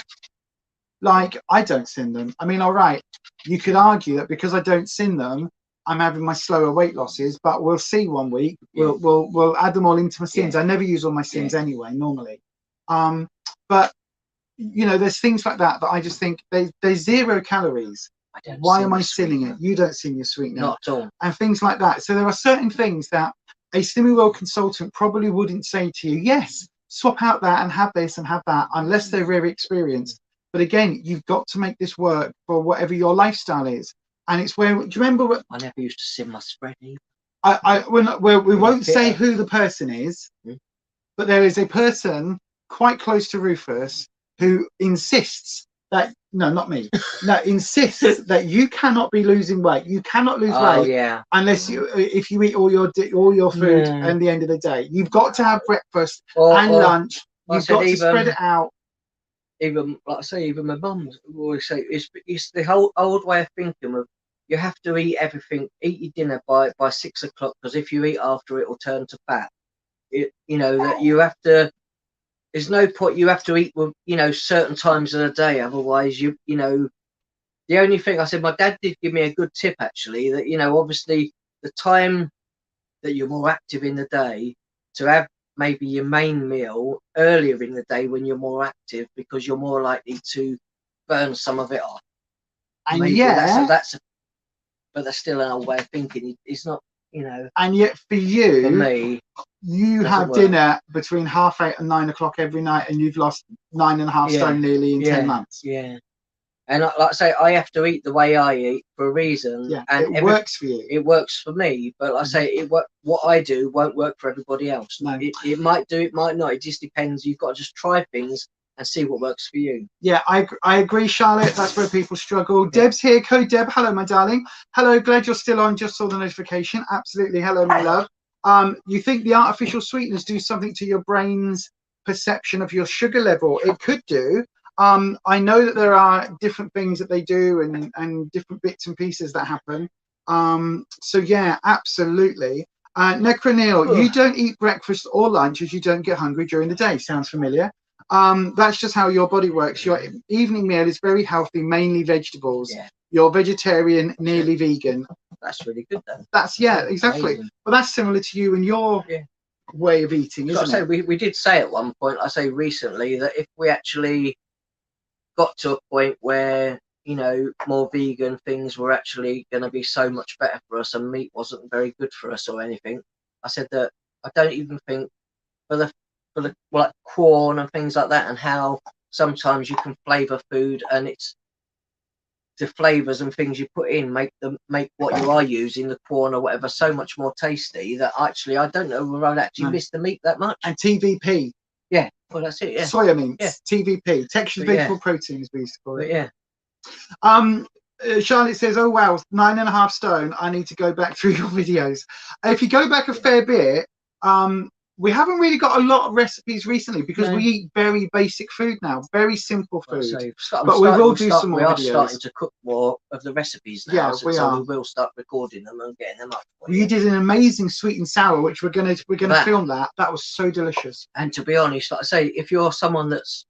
Like, I don't sin them. I mean, all right, you could argue that because I don't sin them, I'm having my slower weight losses, but we'll see one week. We'll add them all into my sins. I never use all my sins anyway, normally. But you know, there's things like that I just think they're 0 calories. Why am I sinning it? You don't sin your sweetener. Not at all. And things like that. So there are certain things that a Slimming World consultant probably wouldn't say to you, yes, swap out that and have this and have that, unless they're very experienced. But again, you've got to make this work for whatever your lifestyle is. And it's where, do you remember what I never used to sin my spread either. we won't say who the person is, but there is a person quite close to Ruffus who insists that, no, not me, no, insists that you cannot be losing weight. You cannot lose weight unless if you eat all your food at the end of the day. You've got to have breakfast and lunch. You've got to spread it out. Even, like I say, even my mum always say, it's the whole old way of thinking of, you have to eat everything, eat your dinner by 6 o'clock, because if you eat after, it will turn to fat. You know, that you have to, there's no point, you have to eat with, you know, certain times of the day, otherwise you know, the only thing I said, my dad did give me a good tip actually, that, you know, obviously the time that you're more active in the day, to have maybe your main meal earlier in the day when you're more active, because you're more likely to burn some of it off. And maybe that's but that's still an old way of thinking. It's not, you know. And yet for you, for me, you have dinner between 8:30 and 9 o'clock every night, and you've lost 9.5 stone nearly in 10 months. Yeah. And like I say, I have to eat the way I eat for a reason. Yeah, and it works for you. It works for me, but like I say, what I do won't work for everybody else. No. It might do, it might not. It just depends. You've got to just try things and see what works for you. Yeah, I agree, Charlotte. That's where people struggle. Deb's here. Code Deb. Hello, my darling. Hello, glad you're still on. Just saw the notification. Absolutely. Hello, my love. You think the artificial sweeteners do something to your brain's perception of your sugar level? It could do. I know that there are different things that they do and different bits and pieces that happen. So yeah, absolutely. Necroneil, you don't eat breakfast or lunch as you don't get hungry during the day. Sounds familiar. That's just how your body works. Your evening meal is very healthy, mainly vegetables. Yeah. You're vegetarian, nearly vegan. That's really good then. That's exactly. Amazing. Well, that's similar to you and your way of eating, isn't it? We did say at one point, I say recently, that if we actually got to a point where, you know, more vegan things were actually going to be so much better for us, and meat wasn't very good for us or anything, I said that I don't even think for the like corn and things like that, and how sometimes you can flavour food, and it's the flavours and things you put in make what you are using, the corn or whatever, so much more tasty, that actually I don't know whether I'd actually miss the meat that much. And TVP. Yeah, well that's it. Yeah. Soya meats. Yeah. TVP. Textured vegetable protein, as we used to call it. Yeah. Charlotte says, oh wow, 9.5 stone. I need to go back through your videos. If you go back a fair bit, we haven't really got a lot of recipes recently, because we eat very basic food now, very simple food. But we will do some more videos. We are starting to cook more of the recipes now. Yeah, we are. We will start recording them and getting them up. You did an amazing sweet and sour, which we're gonna film that. That was so delicious. And to be honest, like I say, if you're someone that's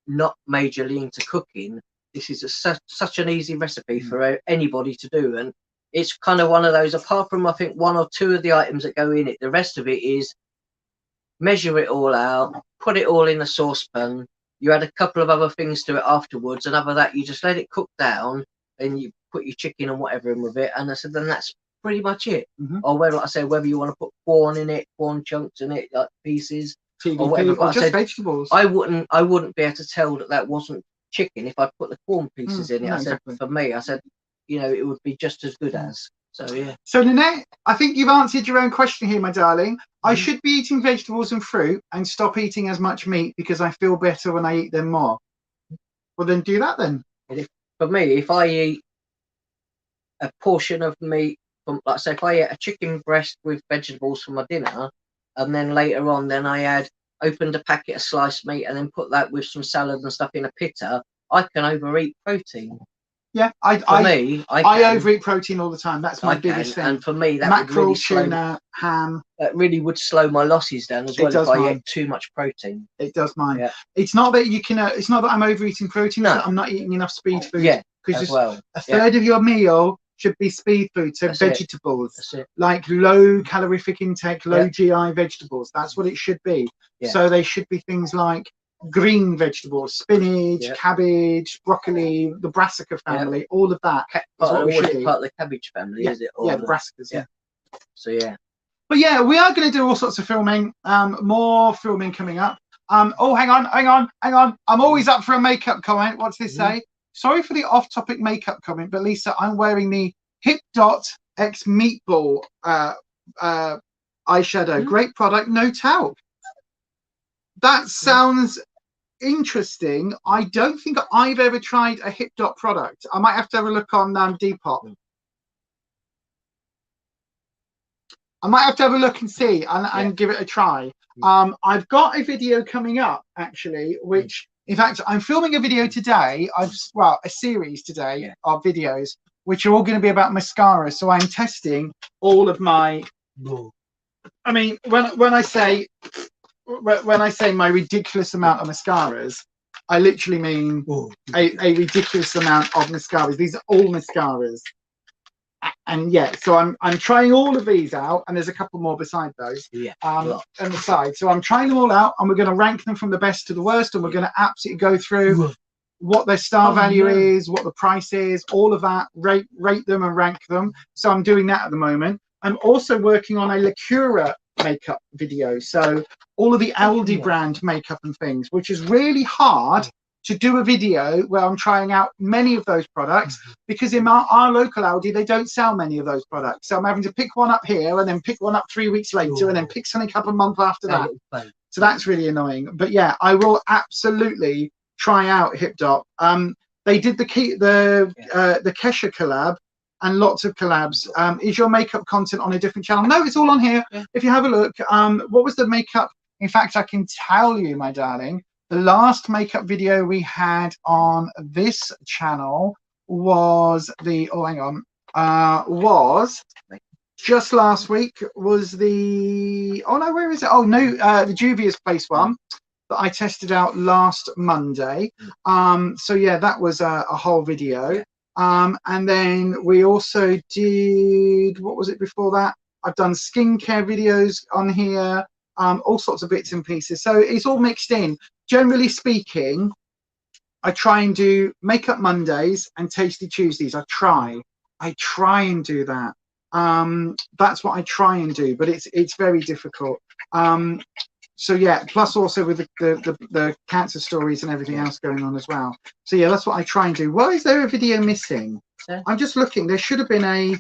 not majorly into cooking, this is such an easy recipe for anybody to do. And it's kind of one of those, apart from I think 1 or 2 of the items that go in it, the rest of it is measure it all out, put it all in a saucepan. You add a couple of other things to it afterwards, and after that you just let it cook down, and you put your chicken and whatever in with it, and I said then that's pretty much it. Or whether, like I say, whether you want to put corn in it, corn chunks in it, like pieces, or whatever. Or just vegetables. I wouldn't be able to tell that wasn't chicken if I put the corn pieces in it. I said for me, I said, you know, it would be just as good as. So yeah. So Nanette, I think you've answered your own question here, my darling. I should be eating vegetables and fruit and stop eating as much meat because I feel better when I eat them more. Well, then do that then. For me, if I eat a portion of meat, like I say, if I eat a chicken breast with vegetables for my dinner, and then later on, then I opened a packet of sliced meat and then put that with some salad and stuff in a pitta, I can overeat protein. Yeah, I overeat protein all the time. That's my biggest thing. And for me, that mackerel, would really tuna, ham. That really would slow my losses down as well if I ate too much protein. It does mine. Yeah. It's not that you can. It's not that I'm overeating protein. No. I'm not eating enough speed food. Yeah, because a third of your meal should be speed food. So vegetables, like low calorific intake, low GI vegetables. That's what it should be. Yeah. So they should be things like green vegetables, spinach, Yeah. cabbage, broccoli, the brassica family, all of that. Part what we should eat. of the cabbage family, Yeah, is it? yeah, the brassicas, yeah. So yeah. But yeah, we are going to do all sorts of filming. More filming coming up. Oh, hang on. I'm always up for a makeup comment. What's this say? Sorry for the off-topic makeup comment, but Lisa, I'm wearing the Hip Dot X Meatball eyeshadow. Great product, no talc. That sounds interesting. I don't think I've ever tried a Hip Dot product. I might have to have a look on Depop. I might have to have a look and see and give it a try. I've got a video coming up actually, which in fact I'm filming a video today. A series today of videos which are all going to be about mascara. So I'm testing all of my. I mean, when I say my ridiculous amount of mascaras, I literally mean a ridiculous amount of mascaras. These are all mascaras. And yeah, so I'm trying all of these out, and there's a couple more beside those on the side. So I'm trying them all out, and we're going to rank them from the best to the worst, and we're going to absolutely go through what their star value is, what the price is, all of that, rate them and rank them. So I'm doing that at the moment. I'm also working on a Lacura makeup video, so all of the Aldi brand makeup and things, which is really hard to do a video where I'm trying out many of those products, because in our local Aldi, they don't sell many of those products. So I'm having to pick one up here and then pick one up 3 weeks later and then pick something up a month after that. So that's really annoying. But yeah, I will absolutely try out Hip Dot. They did the Kesha collab and lots of collabs. Is your makeup content on a different channel? No, it's all on here. If you have a look, what was the makeup? In fact, I can tell you, my darling, the last makeup video we had on this channel was was just last week, was the, where is it? Oh no, the Juvia's Place one that I tested out last Monday. So yeah, that was a whole video. And then we also did, what was it before that? I've done skincare videos on here, all sorts of bits and pieces. So it's all mixed in. Generally speaking, I try and do Makeup Mondays and Tasty Tuesdays. I try and do that. That's what I try and do, but it's very difficult. So yeah, plus also with the cancer stories and everything else going on as well. So yeah, that's what I try and do. Why is there a video missing? I'm just looking. There should have been a.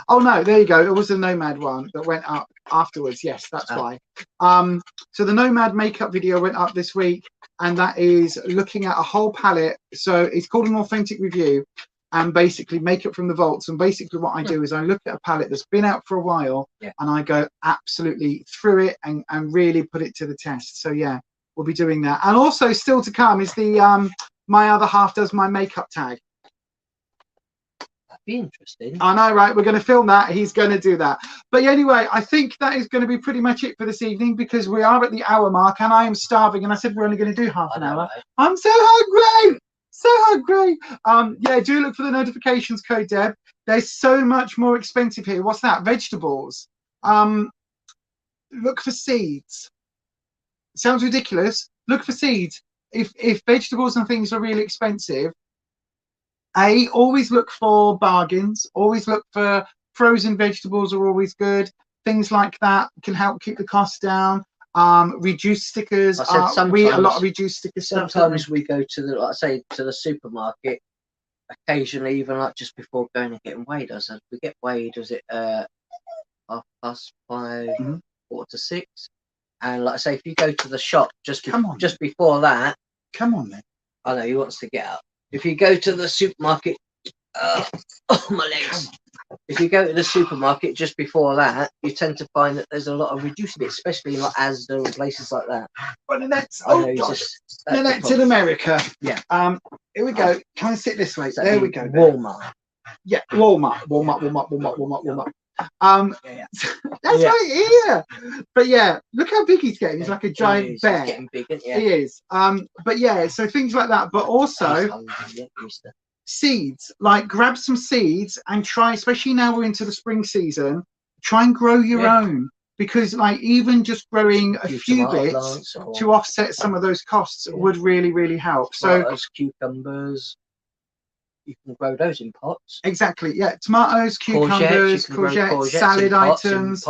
Oh no, there you go. It was the Nomad one that went up afterwards. Yes, that's why. So the Nomad makeup video went up this week, and that is looking at a whole palette. So it's called an authentic review, and basically makeup from the vaults. And basically what I do is I look at a palette that's been out for a while, and I go absolutely through it and really put it to the test. So yeah, we'll be doing that. And also still to come is the My Other Half Does My Makeup tag. Be interesting. I know, right? We're going to film that. He's going to do that. But anyway, I think that is going to be pretty much it for this evening, because we are at the hour mark and I am starving, and I said we're only going to do half an hour. Right? I'm so hungry. So hungry. Yeah, do look for the notifications code, Deb. There's so much more expensive here. What's that? Vegetables. Look for seeds. Sounds ridiculous. Look for seeds. If vegetables and things are really expensive, always look for bargains. Always look for frozen vegetables are always good. Things like that can help keep the costs down. Reduced stickers. We eat a lot of reduced stickers. Sometimes we go to the, like I say, to the supermarket. Occasionally, even like just before going and getting weighed. I said we get weighed. Was it 5:30, 5:45? And like I say, if you go to the shop just before that, come on then. I know he wants to get up. If you go to the supermarket, oh my legs. If you go to the supermarket just before that, you tend to find that there's a lot of reduced bits, especially like Asda and places like that. Well, Nanette's in America. Yeah. Here we go. Can I sit this way? There we go. Walmart. Yeah, Walmart. That's right here. But yeah, look how big he's getting. He's like a giant bear. He's getting big, yeah. He is. But yeah, so things like that. But also seeds. Like grab some seeds and try, especially now we're into the spring season, try and grow your own. because like even just growing a few tomato bits plants or to offset some of those costs would really help. So tomatoes, cucumbers, you can grow those in pots. exactly, yeah, tomatoes, cucumbers, courgettes, salad items,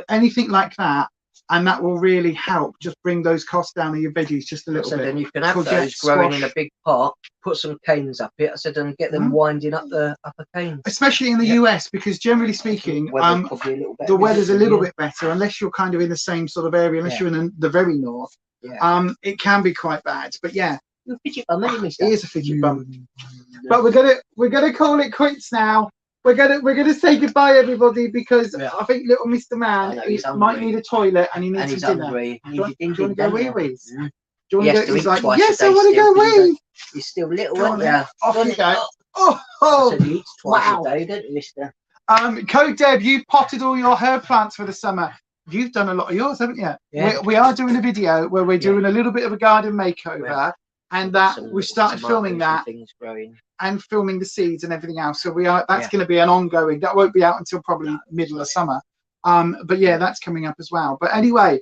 anything like that, and that will really help just bring those costs down of your veggies just a little bit. So then you can have Courgette, those growing in a squash. big pot, put some canes up it, I said, and get them winding up the upper canes. Especially in the US, because generally speaking, the weather's a little bit better, unless you're kind of in the same sort of area, unless you're in the very north. It can be quite bad, but yeah. You're a fidget bum, anyway, it is a fidget bum. But we're gonna call it quits now. We're gonna say goodbye, everybody, because I think little Mr. Man might need a toilet and he needs some dinner. Hungry. Do you want to go wee-wees? Mm. Do you want to go? He's like, twice yes, a day I want to go wee. You're still little, aren't you? Off you go. Oh, so he eats twice a day, don't you, mister? Code Deb, you potted all your herb plants for the summer. You've done a lot of yours, haven't you? Yeah. We are doing a video where we're doing a little bit of a garden makeover, and that we started filming that and filming the seeds and everything else. So that's going to be an ongoing. That won't be out until probably middle of summer. But yeah, that's coming up as well. But anyway,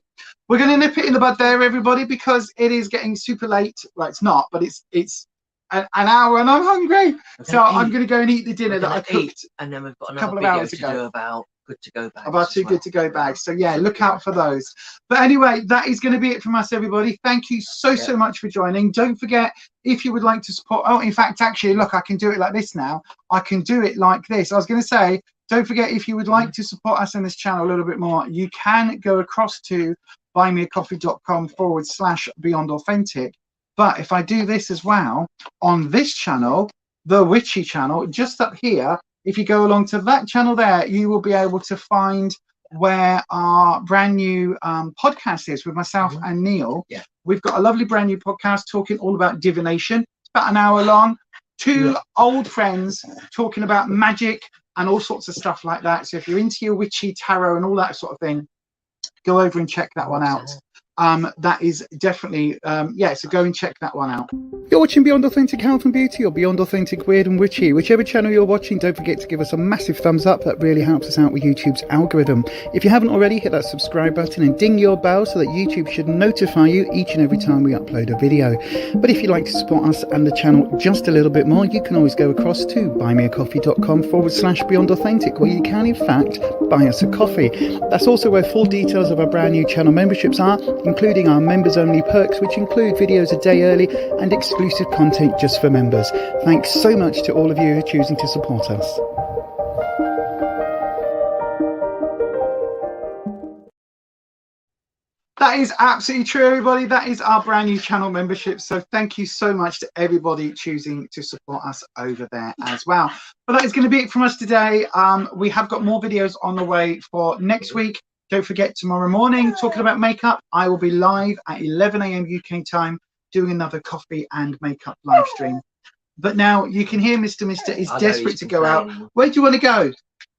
we're going to nip it in the bud there, everybody, because it is getting super late. Well, it's not, but it's an hour and I'm hungry. So I'm going to go and eat the dinner that I cooked. And then we've got another couple of video hours to ago do about good to go bags. About 2 good to go bags. So yeah, look out for those. But anyway, that is going to be it from us, everybody. Thank you so much for joining. Don't forget, if you would like to support, in fact, actually, look, I can do it like this now. I can do it like this. I was going to say, don't forget, if you would like to support us on this channel a little bit more, you can go across to buymeacoffee.com/Beyond Authentic. But if I do this as well on this channel, the Witchy channel, just up here, if you go along to that channel there, you will be able to find where our brand new podcast is with myself and Neil. Yeah. We've got a lovely brand new podcast talking all about divination. It's about an hour long. Two old friends talking about magic and all sorts of stuff like that. So if you're into your witchy tarot and all that sort of thing, go over and check that one out. That is definitely so go and check that one out. You're watching Beyond Authentic Health and Beauty or Beyond Authentic Wyrd and Witchy. Whichever channel you're watching, don't forget to give us a massive thumbs up. That really helps us out with YouTube's algorithm. If you haven't already, hit that subscribe button and ding your bell so that YouTube should notify you each and every time we upload a video. But if you'd like to support us and the channel just a little bit more, you can always go across to buymeacoffee.com/Beyond Authentic, where you can in fact buy us a coffee. That's also where full details of our brand new channel memberships are, including our members only perks, which include videos a day early and exclusive content just for members. Thanks so much to all of you who are choosing to support us. That is absolutely true, everybody. That is our brand new channel membership. So thank you so much to everybody choosing to support us over there as well. But that is going to be it from us today. We have got more videos on the way for next week. Don't forget, tomorrow morning, talking about makeup, I will be live at 11 AM UK time doing another coffee and makeup live stream. But now you can hear Mr. is desperate to go out. Where do you want to go?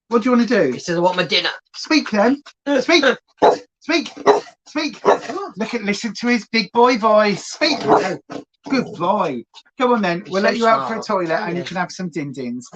What do you want to do? He says, I want my dinner. Speak then. Speak. Speak. Speak. Listen to his big boy voice. Speak. Good boy. Go on then. We'll let you out for a toilet and you can have some din-dins.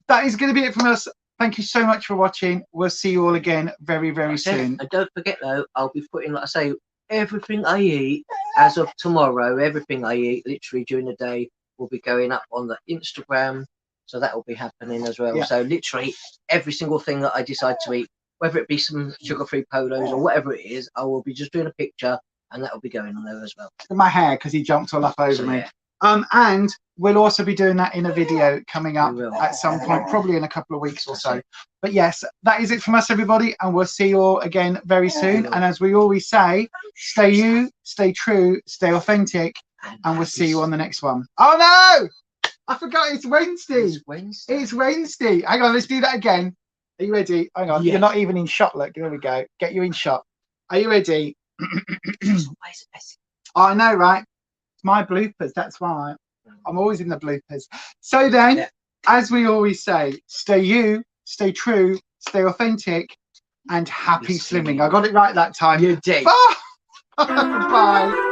That is going to be it from us. Thank you so much for watching. We'll see you all again very, very soon. And don't forget, though, I'll be putting, like I say, everything I eat as of tomorrow, everything I eat literally during the day will be going up on the Instagram. So that will be happening as well. Yeah. So literally every single thing that I decide to eat, whether it be some sugar-free polos or whatever it is, I will be just doing a picture and that will be going on there as well. My hair, because he jumped all up over me. Yeah. And we'll also be doing that in a video coming up at some point, probably in a couple of weeks or so. But yes, that is it from us, everybody, and we'll see you all again very soon. And as we always say, stay you, stay true, stay authentic, and we'll see you on the next one. Oh no! I forgot it's Wednesday. It's Wednesday. Hang on, let's do that again. Are you ready? Hang on, you're not even in shot. Look, there we go. Get you in shot. Are you ready? I know, right? My bloopers, that's why I'm always in the bloopers. So then, as we always say, stay you, stay true, stay authentic, and happy slimming. I got it right that time. You did. Bye.